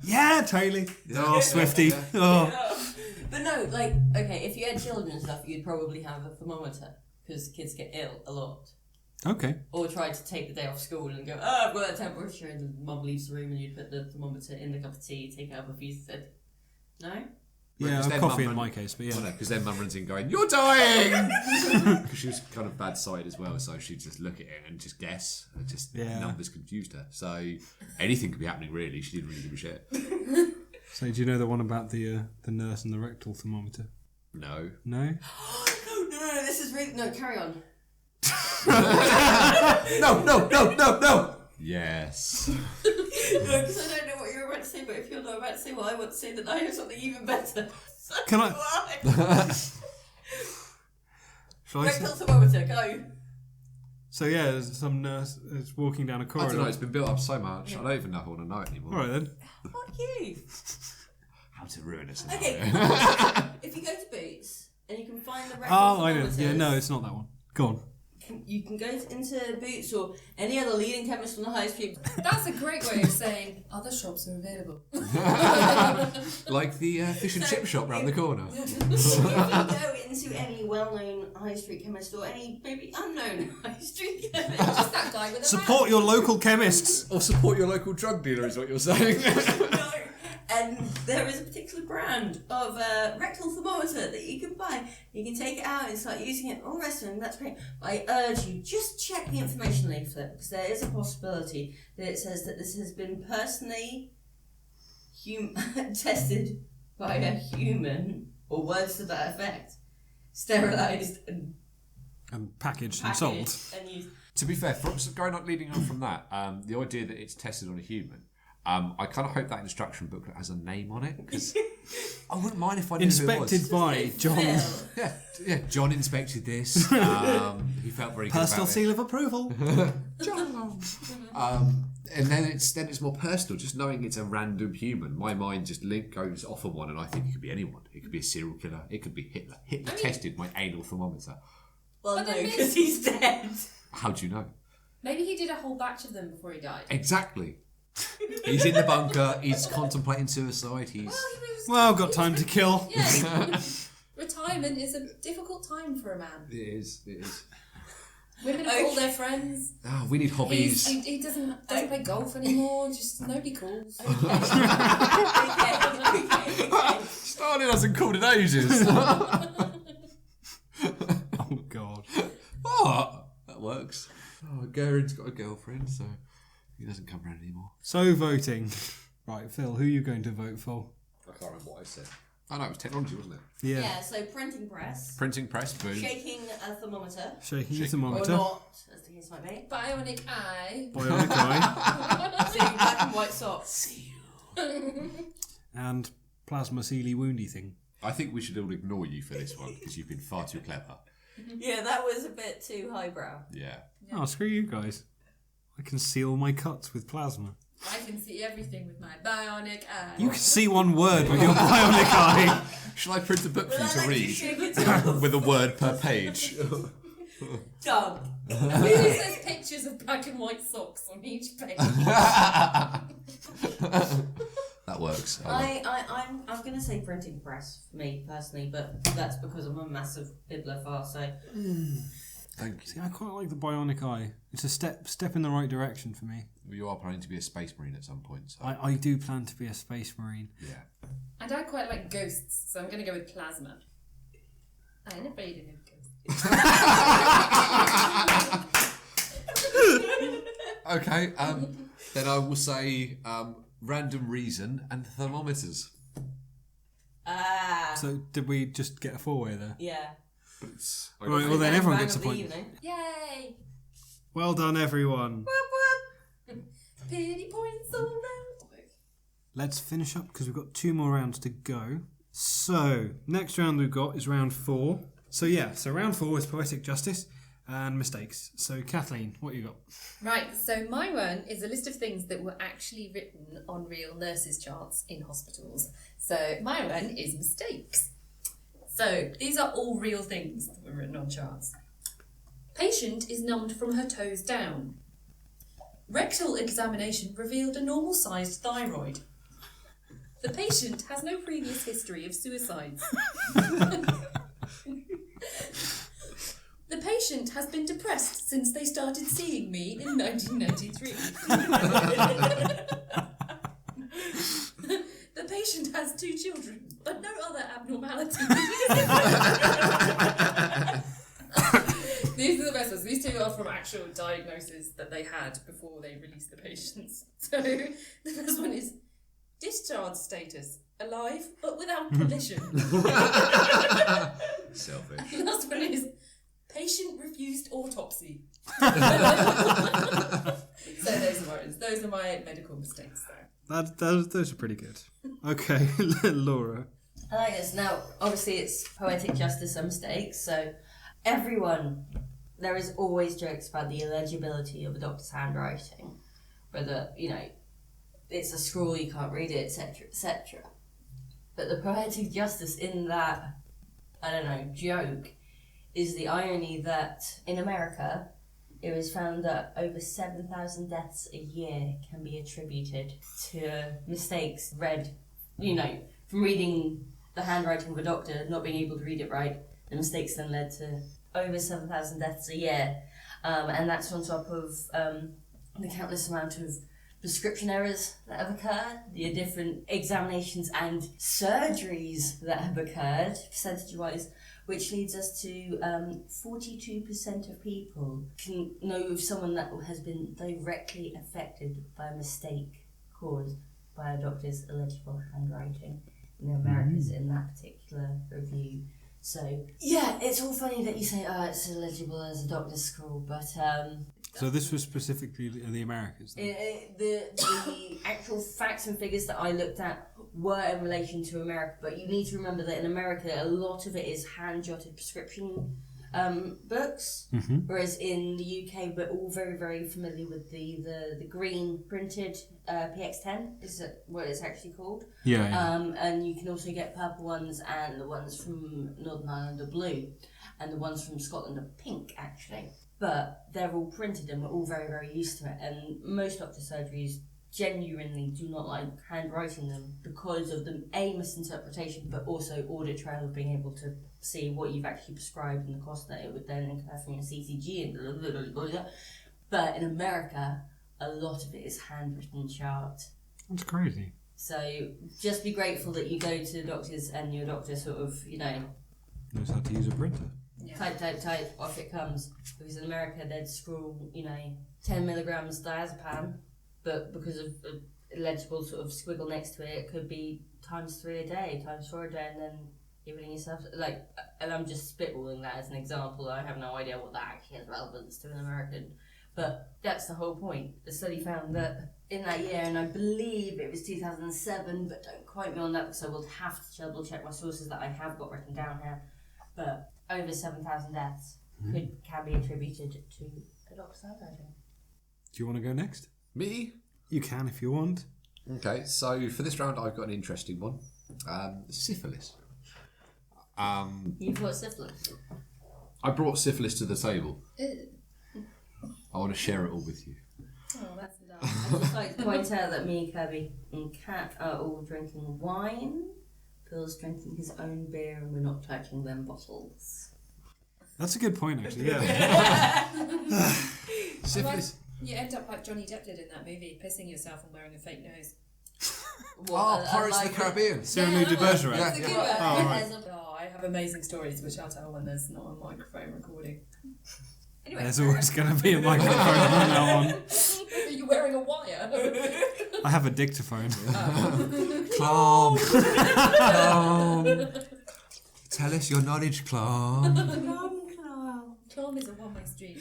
Yeah, totally. Oh, Swifty. Yeah. Oh. But no, like, okay, if you had children and stuff, you'd probably have a thermometer because kids get ill a lot. Okay. Or try to take the day off school and go, I've got a temperature, and mum leaves the room and you'd put the thermometer in the cup of tea, take it out of a fuse, said, no? Yeah, Because then coffee mum in my run- case, but Well, yeah. no, because then mum runs in going, "You're dying," because she was kind of bad sighted as well, so she'd just look at it and just guess. And just Yeah. numbers confused her. So anything could be happening really. She didn't really give a shit. So do you know the one about the nurse and the rectal thermometer? No. No? No, this is really, no, carry on. No. Yes. No, because I don't know what you're about to say, but if you're not about to say what I want to say, then I have something even better. So Can I- why? Shall I Rectal say? thermometer, go. So yeah, there's some nurse is walking down a I corridor. don't know. It's been built up so much. I don't even know if I want to know it anymore. All right then. Fuck you. How to ruin us? Okay, if you go to Boots and you can find the rectal Oh, I know. thermometers, Yeah, no, it's not that one. Go on. you can go into Boots or any other leading chemist on the high street. That's a great way of saying other shops are available. Like the fish and chip shop round the corner. If you go into any well-known high street chemist or any maybe unknown high street chemist, Just that guy with a Support your local chemists. Or support your local drug dealer is what you're saying. no, and there is a particular brand of rectal thermometer that you can buy. You can take it out and start using it, all the rest of it, and that's great. But I urge you, just check the information leaflet, because there is a possibility that it says that this has been personally tested by a human, or words to that effect, sterilised and And packaged and packaged sold. and used. To be fair, leading on from that, the idea that it's tested on a human, I kind of hope that instruction booklet has a name on it, because I wouldn't mind if I knew Inspected who it was. by John. Yeah, John inspected this. He felt very good Personal about seal of approval. John. And then it's more personal. Just knowing it's a random human, my mind just goes off on one, and I think it could be anyone. It could be a serial killer. It could be Hitler. Hitler tested my anal thermometer. Well, But no, then because he's dead. How do you know? Maybe he did a whole batch of them before he died. Exactly. He's in the bunker. He's contemplating suicide. Well, got time to kill. Yeah. Retirement is a difficult time for a man. It is. Women have all their friends. Oh, we need hobbies. He doesn't play golf anymore. Just nobody calls. Okay. Starling hasn't called in ages. Oh, God. What? That works. Oh, Garen's got a girlfriend, so he doesn't come round anymore. So, voting. Right, Phil, who are you going to vote for? I can't remember what I said. Oh no, it was technology, wasn't it? Yeah, so printing press, Printing press, boom. shaking a thermometer, Shaking the or thermometer. not, as the case might be. Bionic eye. Bionic eye. Seeing black and white socks. And plasma sealy woundy thing. I think we should all ignore you for this one, because you've been far too clever. Yeah, that was a bit too highbrow. Yeah. Oh, screw you guys. I can seal my cuts with plasma. I can see everything with my bionic eye. You can see one word with your bionic eye. Shall I print a book for you to read? Shake it off. With a word per page. Done. Who says pictures of black and white socks on each page? That works. I'm gonna say printing press for me personally, but that's because I'm a massive bibliophile. So Thank you. See, I quite like the bionic eye. It's a step in the right direction for me. You are planning to be a space marine at some point, so. I do plan to be a space marine. Yeah. And I quite like ghosts, so I'm going to go with plasma. I'm afraid of ghosts. Okay, then I will say random reason and thermometers. So did we just get a four-way there? yeah. Right, well then everyone gets a point. Yay! Well done, everyone. Pity points all round. Let's finish up because we've got 2 more rounds to go. So, next round we've got is round 4. So round 4 is poetic justice and mistakes. So, Kathleen, what you got? Right, so my one is a list of things that were actually written on real nurses' charts in hospitals. So, my one is mistakes. So, these are all real things that were written on charts. Patient is numbed from her toes down. Rectal examination revealed a normal-sized thyroid. The patient has no previous history of suicides. The patient has been depressed since they started seeing me in 1993. The patient has 2 children, but no other abnormality. These are the best ones. These 2 are from actual diagnoses that they had before they released the patients. So the first one is discharge status, alive but without permission. Selfish. The last one is patient refused autopsy. So those are my medical mistakes there. Those are pretty good. Okay, Laura. I like this. Now, obviously, it's poetic justice and mistakes. So, there is always jokes about the illegibility of a doctor's handwriting, whether it's a scrawl, you can't read it, etc., etc. But the poetic justice in that, joke, is the irony that in America, it was found that over 7,000 deaths a year can be attributed to mistakes read, from reading the handwriting of a doctor, not being able to read it right. The mistakes then led to over 7,000 deaths a year. And that's on top of the countless amount of prescription errors that have occurred, the different examinations and surgeries that have occurred, percentage-wise, which leads us to 42% of people can know of someone that has been directly affected by a mistake caused by a doctor's illegible handwriting in the Americas in that particular review. So, yeah, it's all funny that you say, it's illegible as a doctor's scrawl, but So this was specifically the Americas. Then? The actual facts and figures that I looked at were in relation to America, but you need to remember that in America a lot of it is hand-jotted prescription books, whereas in the UK we're all very, very familiar with the green printed PX10 is what it's actually called. Yeah. And you can also get purple ones, and the ones from Northern Ireland are blue, and the ones from Scotland are pink actually. But they're all printed and we're all very, very used to it. And most doctor surgeries genuinely do not like handwriting them because of the misinterpretation, but also audit trail of being able to see what you've actually prescribed and the cost that it would then incur from your CCG and blah, blah, blah, blah, blah. But in America, a lot of it is handwritten chart. That's crazy. So just be grateful that you go to doctors and your doctor sort of, knows how to use a printer. Yeah. Type, off it comes. Because in America they'd scroll, 10 milligrams diazepam, but because of a legible sort of squiggle next to it, it could be times 3 a day, times 4 a day, and then you're hitting yourself. And I'm just spitballing that as an example. I have no idea what that actually has relevance to an American. But that's the whole point. The study found that in that year, and I believe it was 2007, but don't quote me on that because I will have to double check my sources that I have got written down here. But over 7,000 deaths can be attributed to a doctor's handwriting. Do you want to go next? Me? You can if you want. Okay, so for this round I've got an interesting one. Syphilis. You've got syphilis. I brought syphilis to the table. I want to share it all with you. Oh, that's nice. I'd just like to point out that me, Kirby, and Kat are all drinking wine. Phil's drinking his own beer, and we're not touching them bottles. That's a good point, actually. Yeah. Syphilis. You end up like Johnny Depp did in that movie, pissing yourself and wearing a fake nose. Pirates of the Caribbean. Cyrano de Bergerac. That's a good one. Oh, right. Oh, I have amazing stories which I'll tell when there's not a microphone recording. Anyway, There's always going to be a microphone from now on. Are you wearing a wire? I have a dictaphone. Clom. Clom. Tell us your knowledge, Clom. Clom is a one-way street.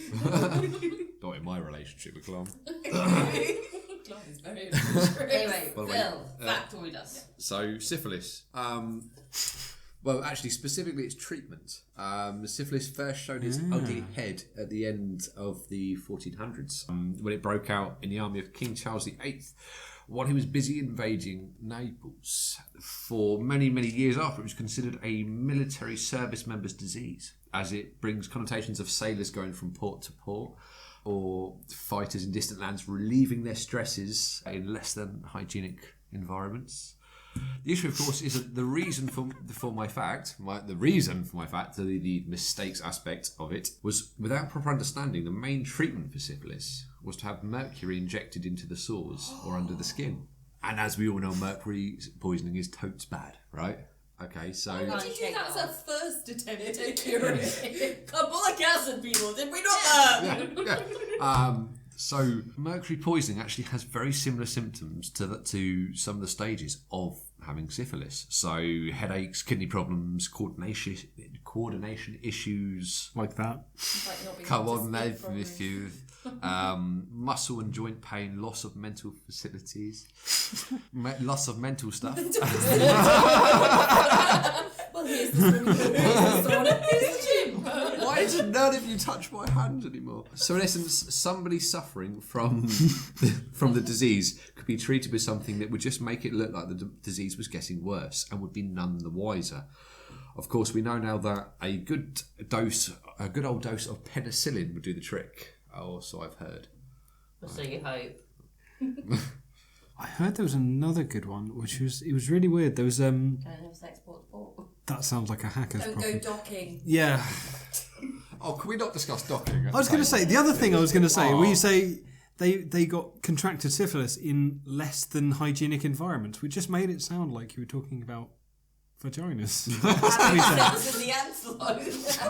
Not in my relationship with Clom. Clom is very true. Anyway, By the way, Phil, factoid us. So, syphilis. Well, actually, specifically its treatment. Syphilis first showed its ugly head at the end of the 1400s, when it broke out in the army of King Charles VIII, while he was busy invading Naples. For many, many years after, it was considered a military service member's disease, as it brings connotations of sailors going from port to port, or fighters in distant lands relieving their stresses in less than hygienic environments. The issue, of course, is that the reason for my fact, the mistakes aspect of it, was without proper understanding, the main treatment for syphilis was to have mercury injected into the sores or under the skin. And as we all know, mercury poisoning is totes bad, right? Okay, so... Did you think that was our first attempt at curing it? Carbolic acid, people, did we not learn? Yeah. So mercury poisoning actually has very similar symptoms to some of the stages of having syphilis. So headaches, kidney problems, coordination issues. Like that. Coordination issues. Muscle and joint pain, loss of mental facilities, loss of mental stuff. Well, here's the swimming pool, here's the sauna, here's the gym. Why did none of you touch my hand anymore? So in essence, somebody suffering from the disease could be treated with something that would just make it look like the disease was getting worse and would be none the wiser. Of course, we know now that a good old dose of penicillin would do the trick. Oh, so I've heard. So you hope. I heard there was another good one, which was really weird. There was Can I have sex port? that sounds like a hacker's Don't problem. go docking. Yeah. Oh, can we not discuss docking? I was going to say the other thing I was going to say. Where you say they got contracted syphilis in less than hygienic environments, which just made it sound like you were talking about vaginas. Sex in the antelope.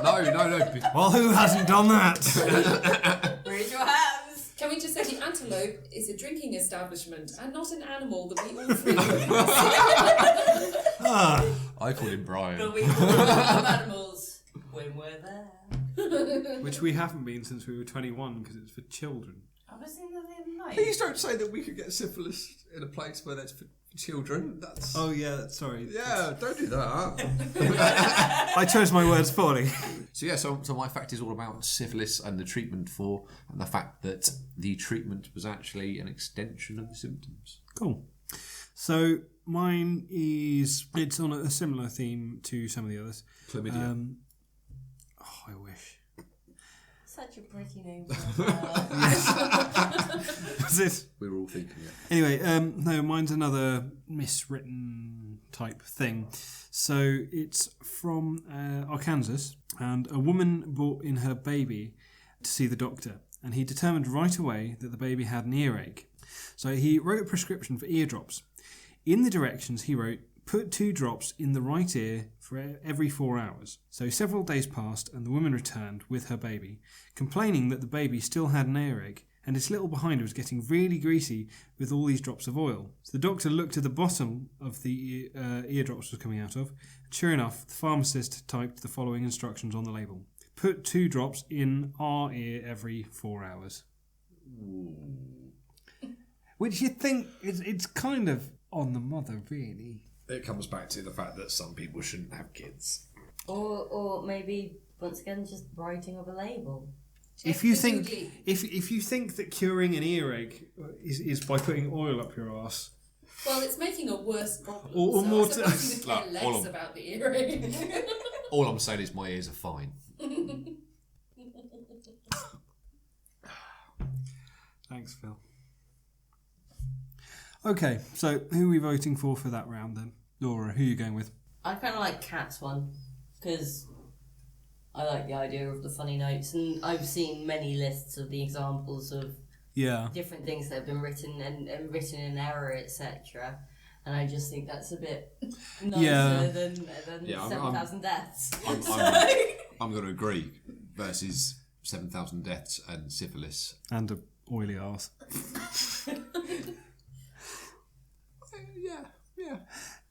No. Well, who hasn't done that? Raise your hands. Can we just say the antelope is a drinking establishment and not an animal that we all frequent? I call him Brian. But we all love animals when we're there. Which we haven't been since we were 21 because it's for children. I was in the other night. Please don't say that we could get syphilis in a place where that's for children. That's Oh yeah, sorry. yeah. Don't do that. I chose my words poorly. So my fact is all about syphilis and the treatment for, and the fact that the treatment was actually an extension of the symptoms. Cool. So mine it's on a similar theme to some of the others. Chlamydia. I wish. Such a pretty name. Was it? We were all thinking it. Anyway, no, mine's another miswritten type thing. So it's from Arkansas, and a woman brought in her baby to see the doctor, and he determined right away that the baby had an earache. So he wrote a prescription for eardrops. In the directions he wrote, put 2 drops in the right ear for every 4 hours. So several days passed and the woman returned with her baby, complaining that the baby still had an earache and its little behind was getting really greasy with all these drops of oil. So the doctor looked at the bottom of the eardrops was coming out of, and sure enough, the pharmacist typed the following instructions on the label. Put 2 drops in our ear every 4 hours. Ooh. Which you think it's kind of on the mother, really. It comes back to the fact that some people shouldn't have kids. Or maybe once again just writing of a label. If you think if you think that curing an earache is by putting oil up your arse, Well, it's making a worse problem. Or so more I suppose you would care Like, all less of- about the earring. All I'm saying is my ears are fine. thanks, Phil. Okay, so who are we voting for that round then? Laura, who are you going with? I kind of like Kat's one because I like the idea of the funny notes, and I've seen many lists of the examples of Yeah. different things that have been written and written in error, etc. And I just think that's a bit nicer Yeah. than Yeah, I'm- 7,000 deaths. I'm going to agree. Versus 7,000 deaths and syphilis. And a oily arse. Yeah.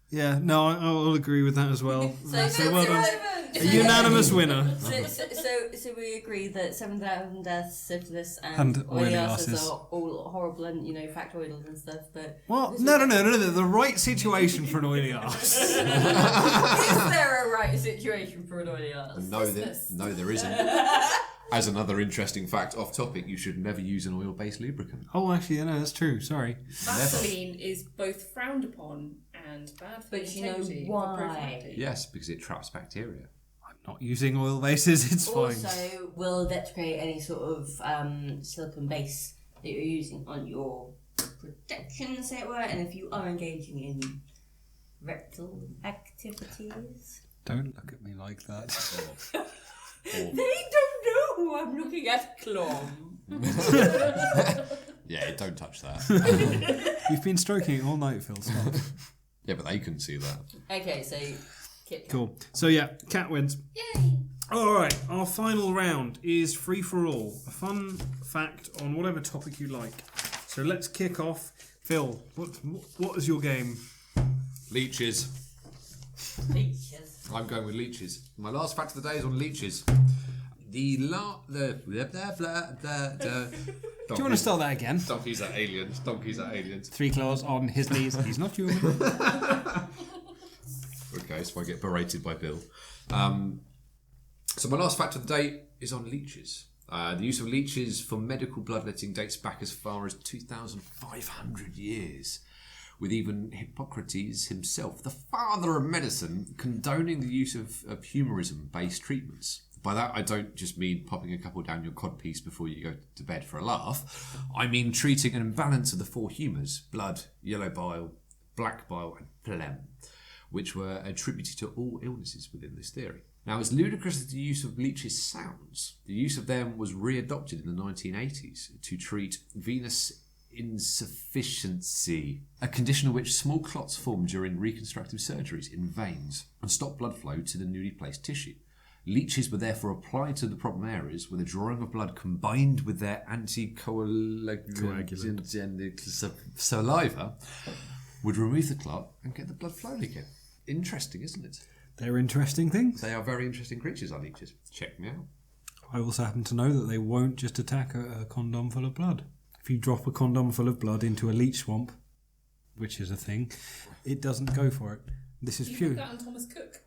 Yeah, no, I'll agree with that as well. So well done. so- A unanimous winner. So we agree that 7,000 deaths, syphilis, And and oily oily arses. arses are all horrible and factoidals and stuff. But What? No, the right situation for an oily arse. is there a right situation for an oily arse? No, there isn't. As another interesting fact off topic, you should never use an oil-based lubricant. Oh, actually, no, that's true. Sorry. Vaseline is both frowned upon and bad for But the you know integrity why? of profanity. Yes, because it traps bacteria. I'm not using oil bases. It's fine. Also, will that create any sort of silicone base that you're using on your protection, as it were? And if you are engaging in rectal activities, Don't look at me like that. they don't know who I'm looking at, Clom. Yeah, don't touch that. You've been stroking it all night, Phil. Stop. Yeah, but they couldn't see that. Okay, so Kit. Cool. So yeah, Cat wins. Yay! All right, our final round is free for all. A fun fact on whatever topic you like. So let's kick off. Phil, what is your game? Leeches. Leeches. I'm going with leeches. My last fact of the day is on leeches. The blah blah blah blah. Do you want to start that again? Donkeys are aliens. Donkeys are aliens. 3 claws on his knees. He's not human. Okay, so I get berated by Bill. So my last fact of the day is on leeches. The use of leeches for medical bloodletting dates back as far as 2,500 years, with even Hippocrates himself, the father of medicine, condoning the use of humorism-based treatments. By that, I don't just mean popping a couple down your codpiece before you go to bed for a laugh. I mean treating an imbalance of the 4 humours, blood, yellow bile, black bile, and phlegm, which were attributed to all illnesses within this theory. Now, as ludicrous as the use of leeches sounds, the use of them was readopted in the 1980s to treat venous insufficiency, a condition in which small clots form during reconstructive surgeries in veins and stop blood flow to the newly placed tissue. Leeches were therefore applied to the problem areas where the drawing of blood combined with their anticoagulant saliva would remove the clot and get the blood flowing again. Interesting, isn't it? They're interesting things. They are very interesting creatures, our leeches. Check me out. I also happen to know that they won't just attack a condom full of blood. If you drop a condom full of blood into a leech swamp, which is a thing, it doesn't go for it. This is You pure. put that on Thomas Cook.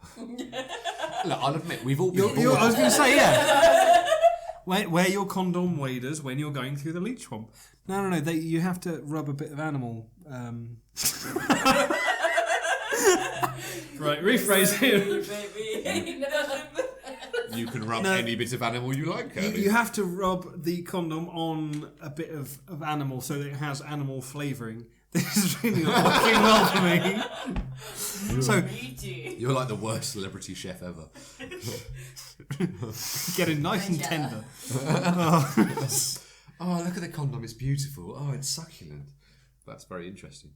Look, I'll admit, we've all been I was going to say, yeah. Wear your condom waders when you're going through the leech swamp. No. You have to rub a bit of animal. Right, rephrase it. You can rub any bit of animal you like, Kirby. You have to rub the condom on a bit of animal so that it has animal flavouring. This is really not working well for me. So You're like the worst celebrity chef ever. getting nice and tender. Oh, look at the condom, it's beautiful. Oh, it's succulent. That's very interesting.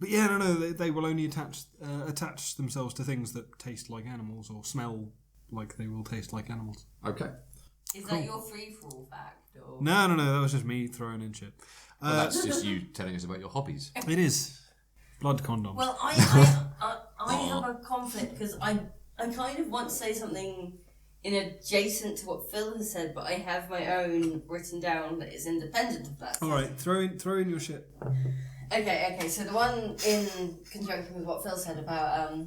But yeah, no, they will only attach themselves to things that taste like animals or smell like they will taste like animals. Okay. Is that your free-for-all fact? Or? No, that was just me throwing in shit. Well, that's just you telling us about your hobbies. It is. Blood condoms. Well, I have a conflict because I kind of want to say something in adjacent to what Phil has said, but I have my own written down that is independent of that. All right, throw in your shit. Okay. So the one in conjunction with what Phil said about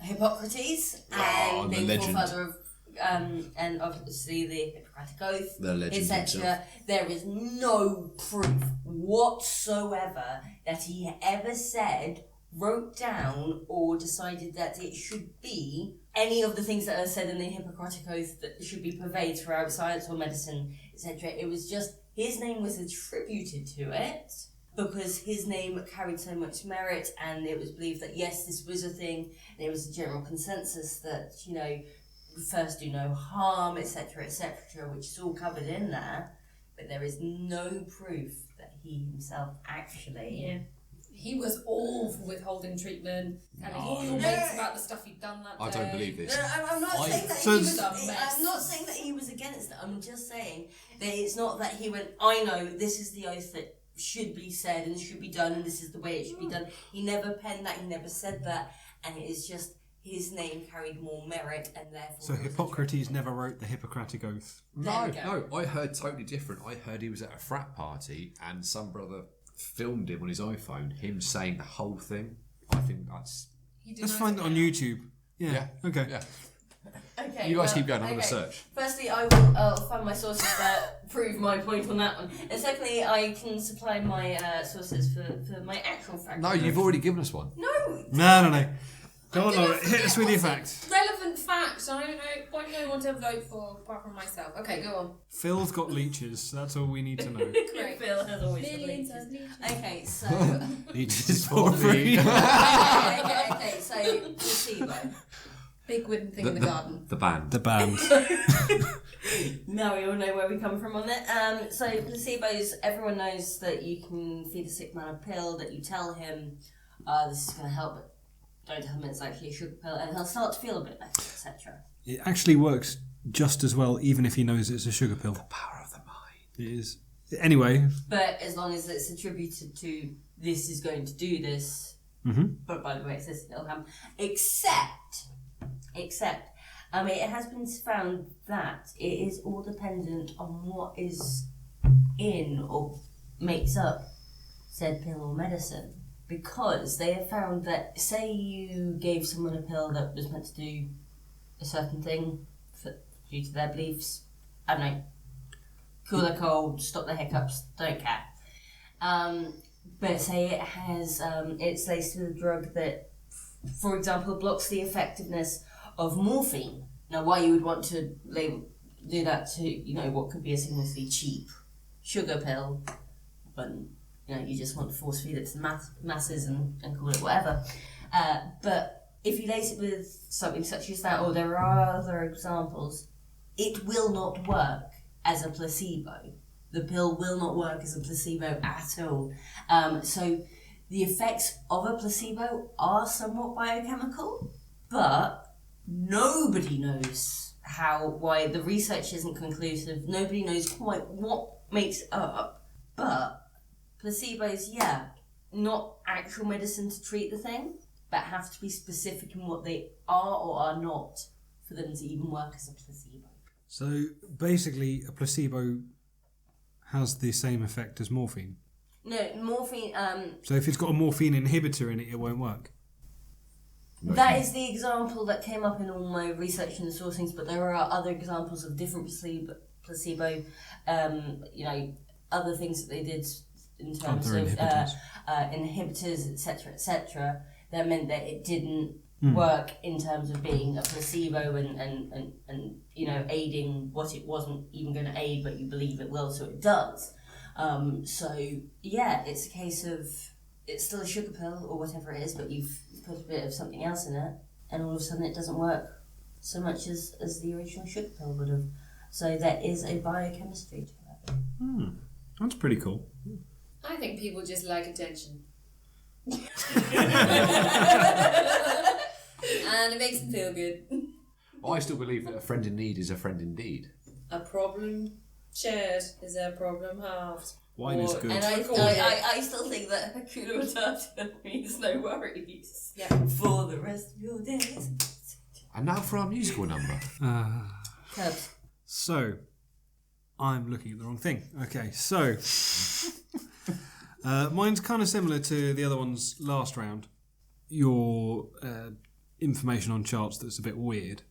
Hippocrates and the being legend. forefather of and obviously the Hippocratic Oath, The legend etc. There is no proof whatsoever that he ever said, wrote down, or decided that it should be any of the things that are said in the Hippocratic Oath that should be purveyed throughout science or medicine, etc. It was just his name was attributed to it because his name carried so much merit, and it was believed that yes, this was a thing, and it was a general consensus that, first do no harm, etc., which is all covered in there, but there is no proof that he himself actually... Yeah. He was all for withholding treatment, telling all your mates about the stuff he'd done that day. I don't believe this. No, I'm not saying that So he was. a mess. I'm not saying that he was against it. I'm just saying that it's not that he went, I know this is the oath that should be said and should be done, and this is the way it should be done. He never penned that. He never said that, and it is just his name carried more merit, and therefore. So Hippocrates never wrote the Hippocratic Oath. No, I heard totally different. I heard he was at a frat party and some brother filmed him on his iPhone, him saying the whole thing. I think that's... Let's find it on YouTube. Yeah. Okay. Yeah. Okay, You guys keep going, I'm going to search. Firstly, I will find my sources that prove my point on that one. And secondly, I can supply my sources for my actual fact. No, you've already given us one. No. Go on, Laura. Hit us with your facts. Relevant facts. I don't know what you want to vote for apart from myself. Okay, go on. Phil's got leeches. That's all we need to know. Great. Phil has always Millions believed of leeches. Okay, so... Leeches for free. okay, so placebo. Big wooden thing in the garden. The band. The band. Now we all know where we come from on it. So placebos, everyone knows that you can feed a sick man a pill, that you tell him this is going to help, but don't tell him it's actually a sugar pill, and he'll start to feel a bit better, etc. It actually works just as well, even if he knows it's a sugar pill. Power of the mind. It is. Anyway. But as long as it's attributed to this is going to do this, but by the way, it's this it'll happen. Except, it has been found that it is all dependent on what is in or makes up said pill or medicine. Because they have found that, say you gave someone a pill that was meant to do a certain thing due to their beliefs, I don't know, cool their cold, stop their hiccups, don't care. But say it has, it's laced with a drug that, for example, blocks the effectiveness of morphine. Now, why you would want to do that to, what could be a significantly cheap sugar pill, when you just want to force feed it to the masses and call it whatever. But if you lace it with something such as that, or there are other examples, it will not work as a placebo. The pill will not work as a placebo at all. So the effects of a placebo are somewhat biochemical, but nobody knows why the research isn't conclusive. Nobody knows quite what makes it up, but placebos, not actual medicine to treat the thing, but have to be specific in what they are or are not for them to even work as a placebo. So basically, a placebo has the same effect as morphine. No, morphine. So if it's got a morphine inhibitor in it, it won't work. That is the example that came up in all my research and sourcings, but there are other examples of different placebo, other things that they did in terms of inhibitors, etc., that meant that it didn't work in terms of being a placebo and aiding what it wasn't even going to aid, but you believe it will, so it does. It's a case of it's still a sugar pill or whatever it is, but you've put a bit of something else in it, and all of a sudden it doesn't work so much as the original sugar pill would have. So there is a biochemistry to that. That's pretty cool. I think people just like attention. And it makes them feel good. I still believe that a friend in need is a friend indeed. A problem shared is a problem halved. Wine is good. And I still think that Hakuna Matata means no worries for the rest of your days. And now for our musical number. Curbs. So, I'm looking at the wrong thing. Okay, so mine's kind of similar to the other one's last round. Your information on charts that's a bit weird.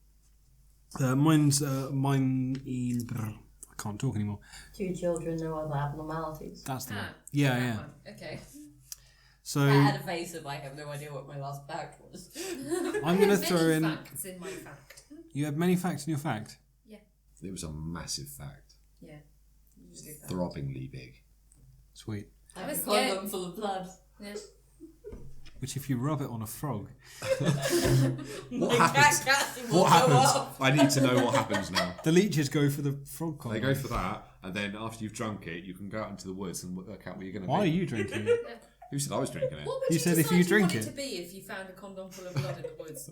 I can't talk anymore. 2 children, no other abnormalities. That's the one. Yeah. One. Okay. So I had a face of I have no idea what my last fact was. I'm going to throw in. Facts in my fact. You have many facts in your fact. Yeah. It was a massive fact. Yeah. Throbbingly big. Sweet. I have a condom full of blood. Yeah. Which, if you rub it on a frog, What happens? What happens? I need to know what happens now. the leeches go for the frog condom. They go for that, and then after you've drunk it, you can go out into the woods and work out where you're going to be. Why are you drinking it? Who said I was drinking it? What would You you said if decide you drink want it. to be if you found a condom full of blood in the woods?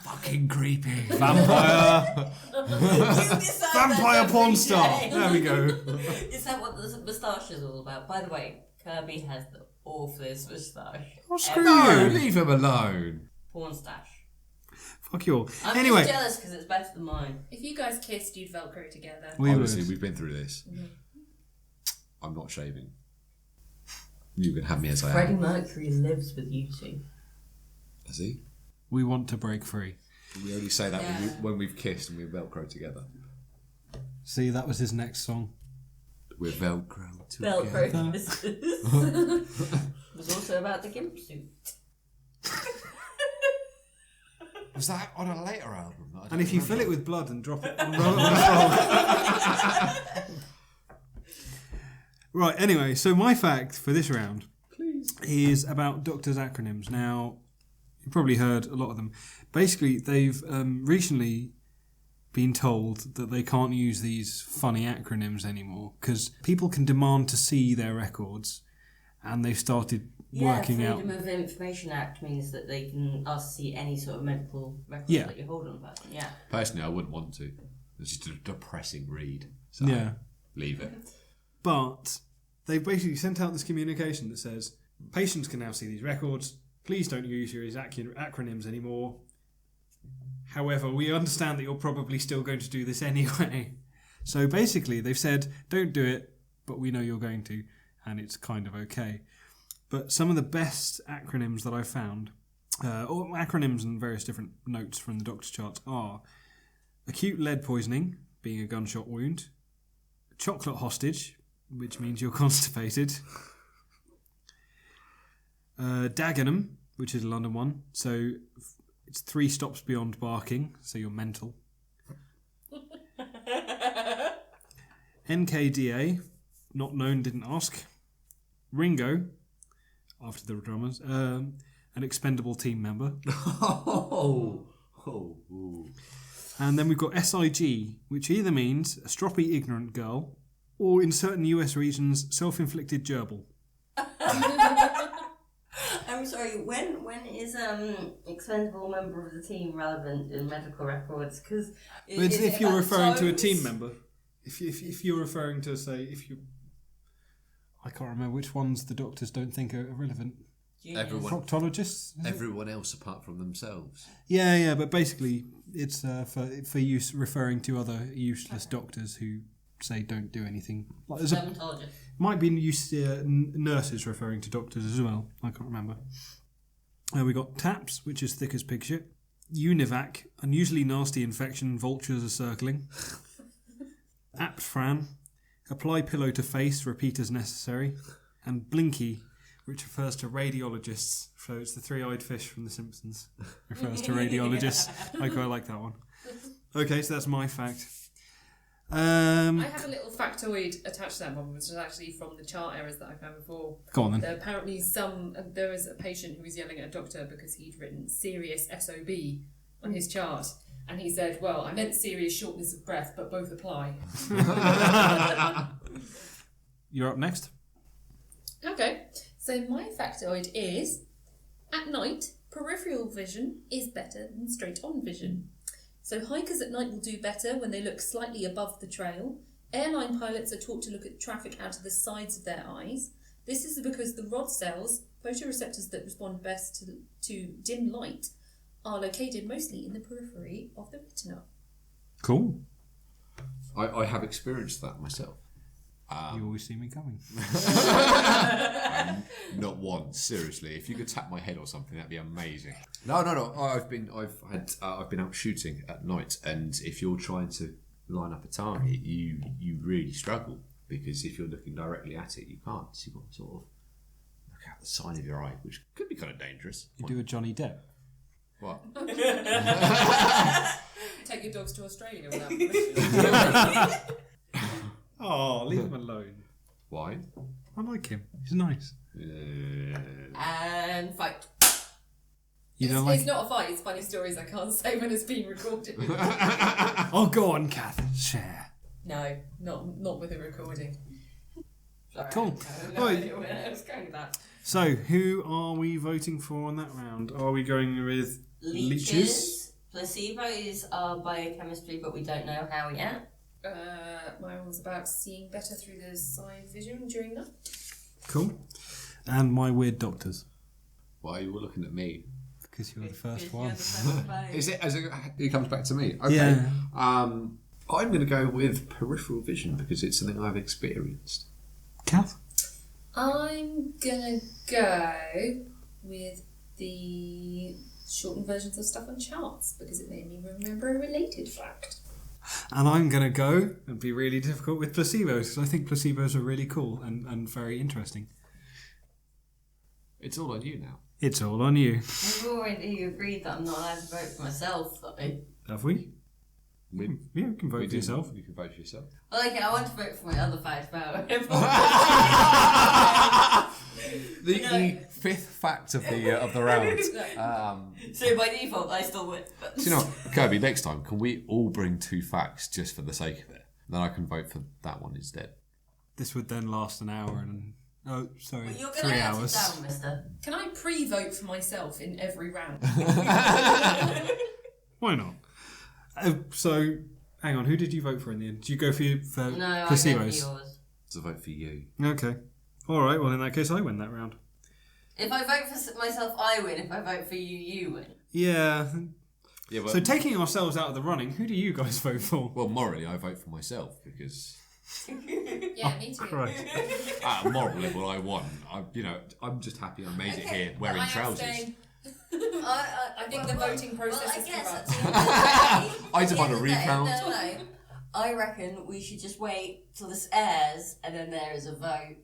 Fucking creepy. Vampire. Vampire porn star. There we go. Is that what the moustache is all about? By the way, Kirby has the awfulest moustache. Oh, screw No, you. leave him alone. Porn stash. Fuck you all. I'm Anyway, just jealous because it's better than mine. If you guys kissed, you'd Velcro together. Honestly, would. we've been through this. I'm not shaving. You can have me as I Freddie am. Mercury lives with you two. Is he? We want to break free. We only say that when we've kissed and we're Velcro together. See, that was his next song. We're Velcro together. Velcro kisses. It was also about the gimp suit. Was that on a later album? That I don't And if you remember? fill it with blood and drop it and roll it on a frog. Right, anyway, so my fact for this round is about doctors' acronyms. Now, you've probably heard a lot of them. Basically, they've recently been told that they can't use these funny acronyms anymore because people can demand to see their records, and they've started working out. Freedom of Information Act means that they can ask to see any sort of medical records that you hold on a person. Yeah. Personally, I wouldn't want to. It's just a depressing read. So leave it. But they've basically sent out this communication that says patients can now see these records. Please don't use your acronyms anymore. However, we understand that you're probably still going to do this anyway. So basically, they've said, don't do it, but we know you're going to, and it's kind of okay. But some of the best acronyms that I've found, or acronyms and various different notes from the doctor's charts, are acute lead poisoning, being a gunshot wound, chocolate hostage, which means you're constipated, Dagenham, which is a London one, so it's 3 stops beyond barking, so you're mental. NKDA, not known, didn't ask. Ringo, after the drummers, an expendable team member. And then we've got SIG, which either means a stroppy ignorant girl, or in certain US regions, self-inflicted gerbil. I'm sorry, when is expendable member of the team relevant in medical records? Because if you're referring to a team member, if you're referring to, say, I can't remember which ones the doctors don't think are relevant. Genius. Proctologists? Everyone else apart from themselves. Yeah, but basically it's for use referring to other useless doctors who say don't do anything. Like there's Dermatologist. might be nurses referring to doctors as well. I can't remember. We got TAPS, which is thick as pig shit. Univac, unusually nasty infection, vultures are circling. Aptfran, apply pillow to face, repeat as necessary. And Blinky, which refers to radiologists. So it's the three-eyed fish from The Simpsons. Refers to radiologists. I quite like that one. Okay, so that's my fact. I have a little factoid attached to that one, which is actually from the chart errors that I found before. Go on then. Apparently, there was a patient who was yelling at a doctor because he'd written serious SOB on his chart. And he said, well, I meant serious shortness of breath, but both apply. You're up next. Okay, so my factoid is, at night, peripheral vision is better than straight-on vision. So hikers at night will do better when they look slightly above the trail. Airline pilots are taught to look at traffic out of the sides of their eyes. This is because the rod cells, photoreceptors that respond best to dim light, are located mostly in the periphery of the retina. Cool. I have experienced that myself. You always see me coming. Not once, seriously. If you could tap my head or something, that'd be amazing. No. I've been out shooting at night, and if you're trying to line up a target, you really struggle, because if you're looking directly at it, you can't. So you've got to sort of look out the side of your eye, which could be kind of dangerous. You do a Johnny Depp. What? Take your dogs to Australia without permission. Oh, leave him alone. Why? I like him. He's nice. And fight. You don't like? It's not a fight, it's funny stories I can't say when it's being recorded. Oh, go on, Kath. Share. No, not with a recording. Sorry, Cool. No Right. idea where I was going with that. So, who are we voting for on that round? Are we going with leeches? Placebos are biochemistry, but we don't know how yet. My one was about seeing better through the side vision during that. Cool. And my weird doctors. Why are you all looking at me? Because you're the first Because you're one. the first one. Is it as it comes back to me? Okay. Yeah. I'm going to go with peripheral vision because it's something I've experienced. Kath? I'm gonna go with the shortened versions of stuff on charts because it made me remember a related fact. And I'm going to go and be really difficult with placebos because I think placebos are really cool and very interesting. It's all on you now. It's all on you. We've already agreed that I'm not allowed to vote for myself, though. Have we? Yeah, you can vote for yourself. You can vote for yourself. Well, okay, I want to vote for my other fact about The fifth fact of the round. So by default, I still win. So you know, Kirby, next time, can we all bring 2 facts just for the sake of it? Then I can vote for that one instead. This would then last an hour and... Oh, sorry, Well, you're 3 going to have hours. it down, mister. Can I pre-vote for myself in every round? Why not? So, hang on, who did you vote for in the end? Did you go for No, I went for placebos? yours. It's a vote for you. Okay. Alright, well in that case I win that round. If I vote for myself, I win. If I vote for you, you win. Yeah. Yeah, but So taking ourselves out of the running, who do you guys vote for? well, morally, I vote for myself because Yeah, me too. Christ. at a moral level, I won. I'm just happy I made it here wearing I trousers. abstain. I think the voting process is corrupt. I demand a recount. No. I reckon we should just wait till this airs and then there is a vote.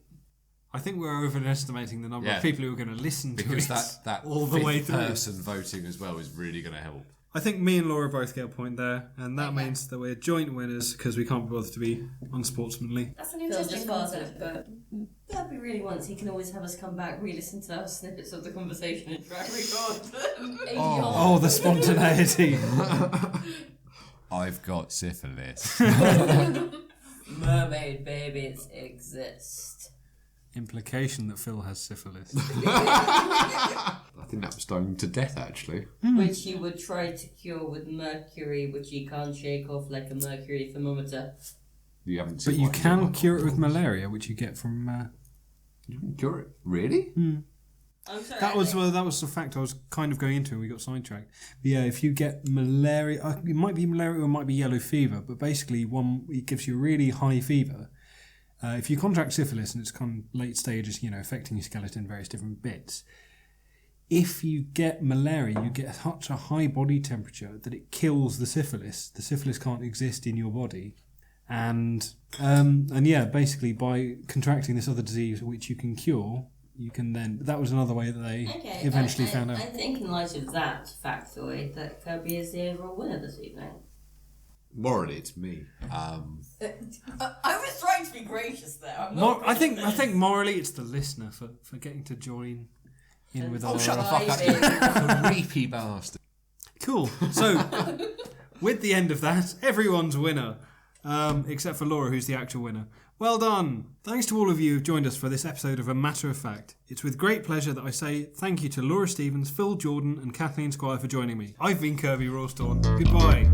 I think we're overestimating the number Yeah. of people who are going to listen to Because it that all the way through. person voting as well is really going to help. I think me and Laura both get a point there, and that Okay. means that we're joint winners because we can't be bothered to be unsportsmanly. That's an Phil, interesting just concept, but That'd be really once. He can always have us come back, re-listen to our snippets of the conversation and try and record them. Oh, the spontaneity. I've got syphilis. Mermaid babies exist. Implication that Phil has syphilis. I think that was stoned to death, actually. Which he would try to cure with mercury, which he can't shake off like a mercury thermometer. You haven't seen But you what I can did. cure it with malaria, which you get from... You can cure it? Really? I'm sorry. That was the fact I was kind of going into, and we got sidetracked. But yeah, if you get malaria, it might be malaria or it might be yellow fever, but basically it gives you a really high fever. If you contract syphilis and it's kind of late stages, affecting your skeleton, various different bits. If you get malaria, you get such a high body temperature that it kills the syphilis. The syphilis can't exist in your body. And yeah, basically by contracting this other disease which you can cure, you can then... That was another way that they eventually found out. I think in light of that factoid that Kirby is the overall winner this evening. Morally, it's me. I was trying to be gracious there. I'm not I think morally it's the listener for getting to join in with our... Shut the fuck up, you creepy bastard. Cool. So, with the end of that, everyone's winner. Except for Laura, who's the actual winner. Well done! Thanks to all of you who've joined us for this episode of A Matter of Fact. It's with great pleasure that I say thank you to Laura Stevens, Phil Jordan and Kathleen Squire for joining me. I've been Kirby Rawstorn. Goodbye!